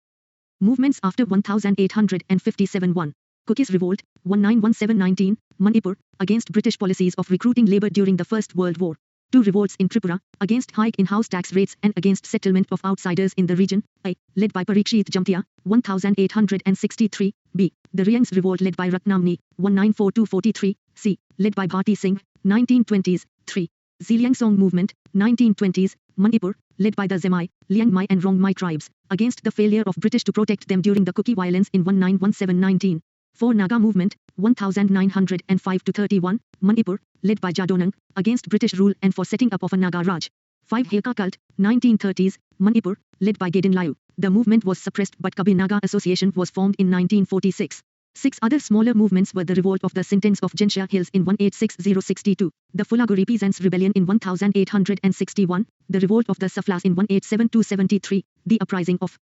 Movements after 1857 1. Cookies Revolt, 1917-19, Manipur, against British policies of recruiting labour during the First World War. 2. Revolts in Tripura, against hike in house tax rates and against settlement of outsiders in the region, A. led by Parikshit Jamtia, 1863, B. The Riang's Revolt led by Ratnamni, 1942-43, C. led by Bharti Singh, 1920s, 3. Ziliangsong Movement, 1920s, Manipur, led by the Zemai, Liangmai and Rongmai tribes, against the failure of British to protect them during the Kuki violence in 1917-19. 4. Naga Movement, 1905-31, Manipur, led by Jadonang, against British rule and for setting up of a Naga Raj. 5. Heka Cult, 1930s, Manipur, led by Gedin Layu. The movement was suppressed but Kabir Naga Association was formed in 1946. 6 other smaller movements were the revolt of the Sintins of Jensha Hills in 1860-62, the Fulaguri Peasants' Rebellion in 1861, the revolt of the Saflas in 1872-73, the uprising of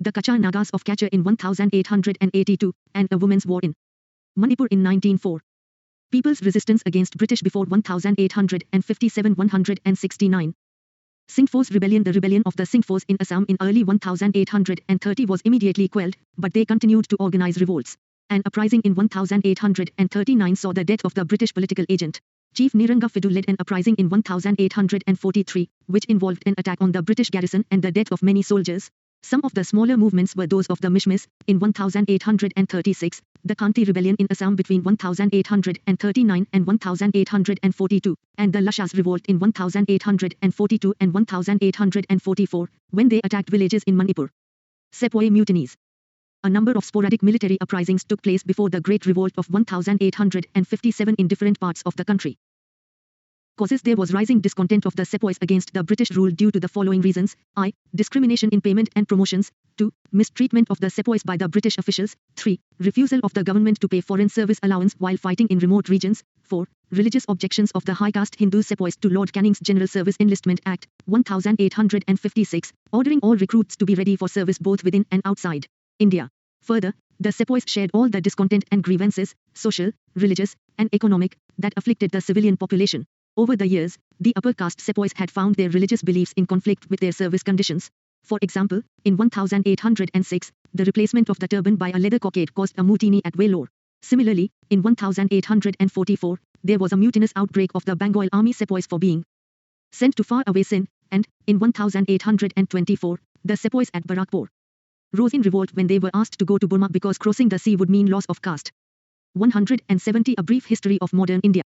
the Kacha Nagas of Kachar in 1882, and a women's war in Manipur in 1904. People's resistance against British before 1857 169. Singhfos Rebellion. The rebellion of the Singhfos in Assam in early 1830 was immediately quelled, but they continued to organize revolts. An uprising in 1839 saw the death of the British political agent. Chief Niranga Fidu led an uprising in 1843, which involved an attack on the British garrison and the death of many soldiers. Some of the smaller movements were those of the Mishmis, in 1836, the Kanti Rebellion in Assam between 1839 and 1842, and the Lashas Revolt in 1842 and 1844, when they attacked villages in Manipur. Sepoy Mutinies. A number of sporadic military uprisings took place before the Great Revolt of 1857 in different parts of the country. Causes. There was rising discontent of the sepoys against the British rule due to the following reasons: I. Discrimination in payment and promotions. 2. Mistreatment of the sepoys by the British officials. 3. Refusal of the government to pay foreign service allowance while fighting in remote regions. 4. Religious objections of the high caste Hindu sepoys to Lord Canning's General Service Enlistment Act, 1856, ordering all recruits to be ready for service both within and outside India. Further, the sepoys shared all the discontent and grievances, social, religious, and economic, that afflicted the civilian population. Over the years, the upper caste sepoys had found their religious beliefs in conflict with their service conditions. For example, in 1806, the replacement of the turban by a leather cockade caused a mutiny at Vellore. Similarly, in 1844, there was a mutinous outbreak of the Bengal army sepoys for being sent to far away Sindh, and, in 1824, the sepoys at Barakpur rose in revolt when they were asked to go to Burma because crossing the sea would mean loss of caste. 170 A brief history of modern India.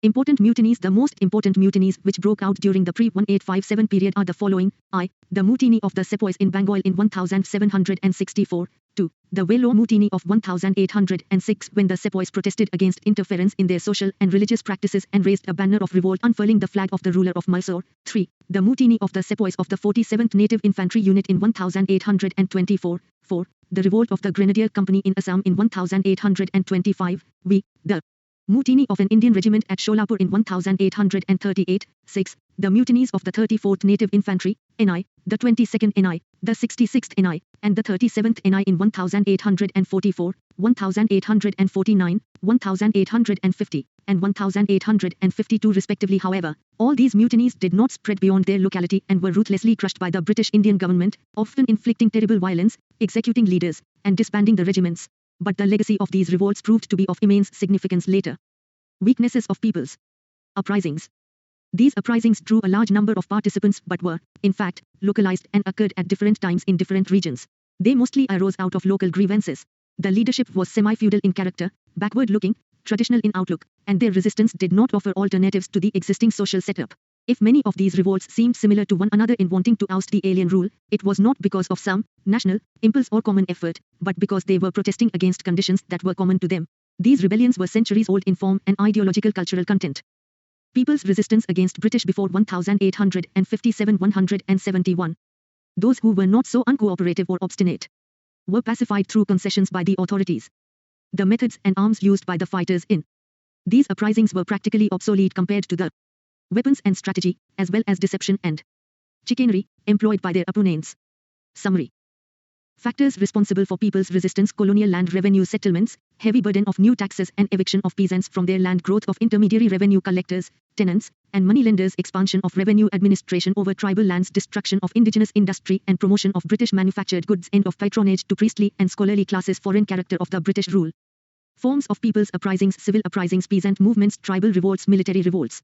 Important mutinies. The most important mutinies which broke out during the pre-1857 period are the following: I. The mutiny of the sepoys in Bengal in 1764. 2. The Vellore mutiny of 1806 when the sepoys protested against interference in their social and religious practices and raised a banner of revolt unfurling the flag of the ruler of Mysore. 3. The mutiny of the sepoys of the 47th Native Infantry Unit in 1824. 4. The revolt of the Grenadier Company in Assam in 1825. The mutiny of an Indian regiment at Sholapur in 1838. 6. the mutinies of the 34th Native Infantry, NI, the 22nd NI, the 66th NI, and the 37th NI in 1844, 1849, 1850, and 1852 respectively. However, all these mutinies did not spread beyond their locality and were ruthlessly crushed by the British Indian government, often inflicting terrible violence, executing leaders, and disbanding the regiments. But the legacy of these revolts proved to be of immense significance later. Weaknesses of people's uprisings. These uprisings drew a large number of participants but were, in fact, localized and occurred at different times in different regions. They mostly arose out of local grievances. The leadership was semi-feudal in character, backward-looking, traditional in outlook, and their resistance did not offer alternatives to the existing social setup. If many of these revolts seemed similar to one another in wanting to oust the alien rule, it was not because of some national impulse or common effort, but because they were protesting against conditions that were common to them. These rebellions were centuries old in form and ideological cultural content. People's resistance against British before 1857-171. Those who were not so uncooperative or obstinate were pacified through concessions by the authorities. The methods and arms used by the fighters in these uprisings were practically obsolete compared to the weapons and strategy, as well as deception and chicanery, employed by their opponents. Summary. Factors responsible for people's resistance: colonial land revenue settlements, heavy burden of new taxes and eviction of peasants from their land, growth of intermediary revenue collectors, tenants, and moneylenders, expansion of revenue administration over tribal lands, destruction of indigenous industry and promotion of British manufactured goods, end of patronage to priestly and scholarly classes, foreign character of the British rule. Forms of people's uprisings: civil uprisings, peasant movements, tribal revolts, military revolts.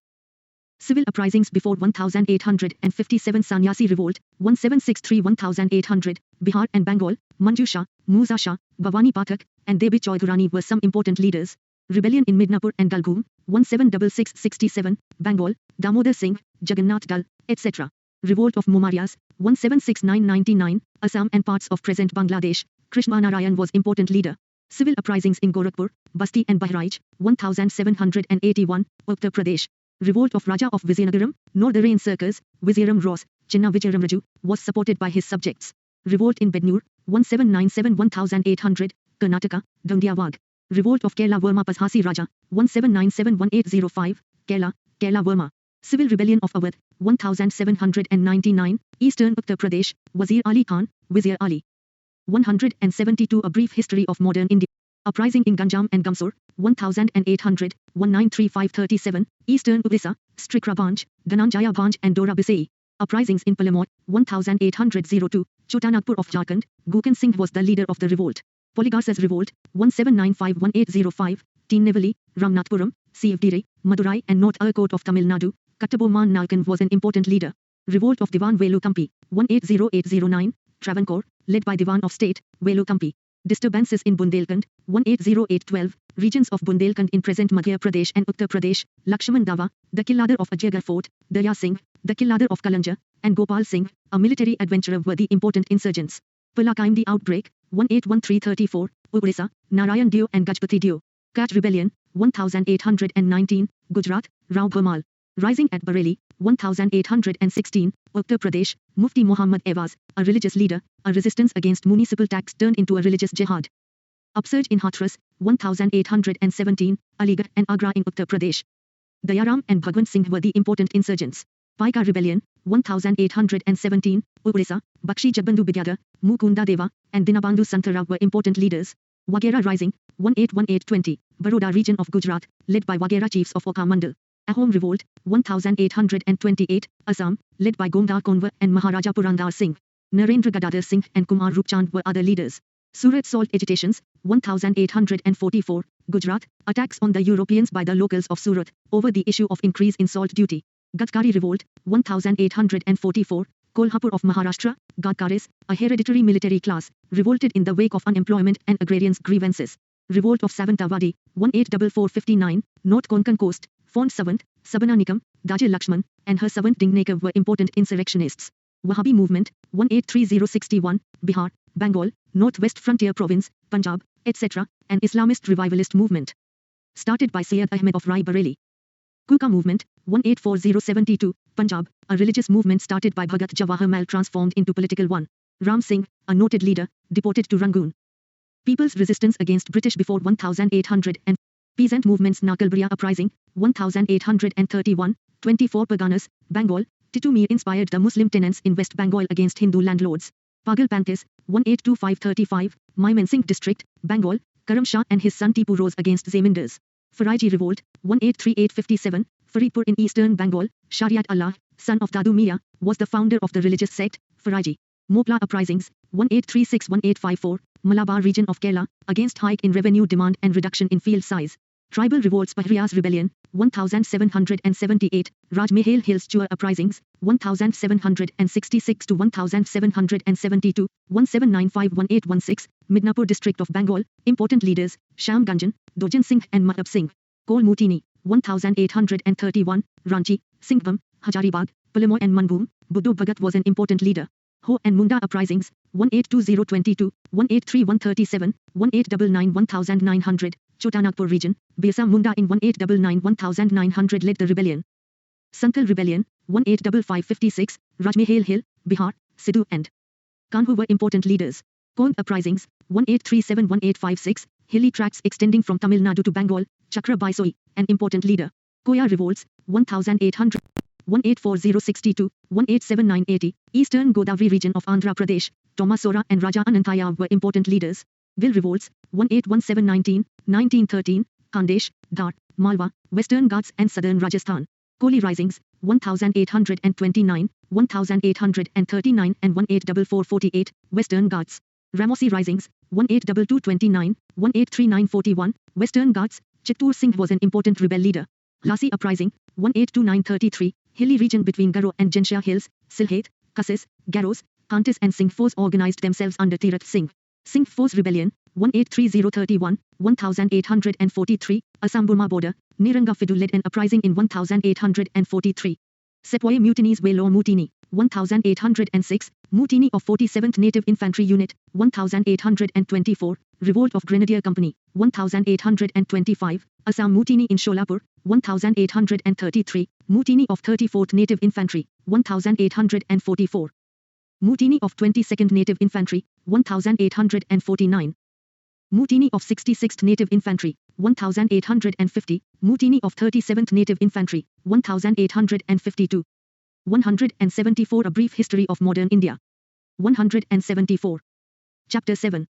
Civil uprisings before 1857: Sanyasi Revolt, 1763-1800, Bihar and Bengal, Manju Shah, Musa Shah, Bhavani Pathak, and Debi Chaudhurani were some important leaders. Rebellion in Midnapur and Galgaon, 1766-67, Bengal, Damodar Singh, Jagannath Dal, etc. Revolt of Momarias, 1769-99, Assam and parts of present Bangladesh, Krishna Narayan was important leader. Civil uprisings in Gorakhpur, Basti and Bahraich, 1781, Uttar Pradesh. Revolt of Raja of Vizianagaram, Northern Circus, Viziaram Ross, Chinna Vijayaramraju, was supported by his subjects. Revolt in Bednur, 1797-1800, Karnataka, Dandiawag. Revolt of Kerala Verma Pashasi Raja, 1797-1805, Kerala, Kerala Verma. Civil rebellion of Awadh, 1799, Eastern Uttar Pradesh, Wazir Ali Khan, Vizier Ali. 172 A brief history of modern India. Uprising in Ganjam and Gamsor, 1800, 1935-37, Eastern Orissa, Strikra Banj, Dhananjaya Banj and Dora Bisai. Uprisings in Palamoy, 1802, Chotanagpur of Jharkhand, Gokan Singh was the leader of the revolt. Poligarsas Revolt, 1795-1805, Tinnevelly, Ramnathpuram, Sivdire, Madurai and North Arcot of Tamil Nadu, Kattaboman Nalkan was an important leader. Revolt of Diwan Velu Kampi, 180809, Travancore, led by Diwan of State, Velu Kampi. Disturbances in Bundelkhand, 1808-12, regions of Bundelkhand in present Madhya Pradesh and Uttar Pradesh, Lakshman Dawa, the Killadar of Ajaygarh Fort, Daya Singh, the Killadar of Kalanja, and Gopal Singh, a military adventurer, were the important insurgents. Palakaimdi outbreak, 1813-34, Orissa, Narayan Deo and Gajpati Deo. Kach Rebellion, 1819, Gujarat, Rao Bhamal. Rising at Bareilly, 1816, Uttar Pradesh, Mufti Muhammad Awaz, a religious leader, a resistance against municipal tax turned into a religious jihad. Upsurge in Hathras, 1817, Aligarh and Agra in Uttar Pradesh. Dayaram and Bhagwant Singh were the important insurgents. Paika Rebellion, 1817, Orissa, Bakshi Jagbandu Bidyadar, Mukunda Deva, and Dinabandhu Santarao were important leaders. Waghera Rising, 1818-20, Baroda region of Gujarat, led by Waghera chiefs of Oka Mandal. Ahom Revolt, 1828, Assam, led by Gomdar Konwar and Maharaja Purandar Singh. Narendra Gadadhar Singh and Kumar Rupchand were other leaders. Surat Salt Agitations, 1844, Gujarat, attacks on the Europeans by the locals of Surat, over the issue of increase in salt duty. Gadkari Revolt, 1844, Kolhapur of Maharashtra, Gadkaris, a hereditary military class, revolted in the wake of unemployment and agrarians' grievances. Revolt of Savantawadi, 1844-59, North Konkan Coast, Font Savant, Sabana Nikam, Daje Lakshman, and her servant Dingnekar were important insurrectionists. Wahhabi movement, 1830-61, Bihar, Bengal, Northwest Frontier Province, Punjab, etc., an Islamist revivalist movement. Started by Syed Ahmed of Rai Bareilly. Kuka movement, 1840-72, Punjab, a religious movement started by Bhagat Jawahar Mal transformed into political one. Ram Singh, a noted leader, deported to Rangoon. People's resistance against British before 1800 and peasant movements. Nakalbria uprising, 1831, 24 Parganas, Bengal, Titu Mir inspired the Muslim tenants in West Bengal against Hindu landlords. Pagal Panthis, 1825-35, Mymensingh district, Bengal, Karam Shah and his son Tipu rose against Zamindars. Faraiji revolt, 1838-57, Faridpur in eastern Bengal, Shariat Allah, son of Dadu Miya, was the founder of the religious sect, Faraiji. Mopla uprisings, 1836-1854, Malabar region of Kerala, against hike in revenue demand and reduction in field size. Tribal revolts Pahriya's rebellion, 1778, Rajmahal Hills Chua uprisings, 1766 to 1772, 1795-1816, Midnapur district of Bengal, important leaders, Sham Ganjan, Dojan Singh and Mahab Singh. Kol Mutini, 1831, Ranchi, Singhbhum, Hajaribagh, Palamoy and Manbhum, Buddhu Bhagat was an important leader. Ho and Munda uprisings, 1820-22, 1831-37, 1899-1900, Chotanagpur region, Birsa Munda in 1899-1900 led the rebellion. Santhal rebellion, 1855-56, Rajmahal Hill, Bihar, Sidhu and Kanhu were important leaders. Kong uprisings, 1837-1856, hilly tracts extending from Tamil Nadu to Bengal, Chakra Baisoi, an important leader. Koya revolts, 1800. 1840-62, 1879-80, Eastern Godavari region of Andhra Pradesh, Tomasora and Raja Anantaya were important leaders. Vil revolts, 1817-19, 1913, Khandesh, Dhar, Malwa, Western Ghats and Southern Rajasthan. Koli risings, 1829, 1839 and 1844-48, Western Ghats. Ramosi risings, 1822-29, 1839-41, Western Ghats, Chittur Singh was an important rebel leader. Lasi uprising, 1829-33, hilly region between Garo and Jensha Hills, Silhet, Kassis, Garos, Kantis and Singh force organized themselves under Tirath Singh. Singh force rebellion, 1830-31, 1843, Assam Burma border, Niranga Fidu led an uprising in 1843. Sepoy mutinies Velo Mutiny, 1806, Mutiny of 47th Native Infantry Unit, 1824, Revolt of Grenadier Company, 1825, Assam Mutiny in Sholapur, 1833, Mutiny of 34th Native Infantry, 1844. Mutiny of 22nd Native Infantry, 1849. Mutiny of 66th Native Infantry, 1850, Mutiny of 37th Native Infantry, 1852. 174 A brief history of modern India. 174. Chapter 7.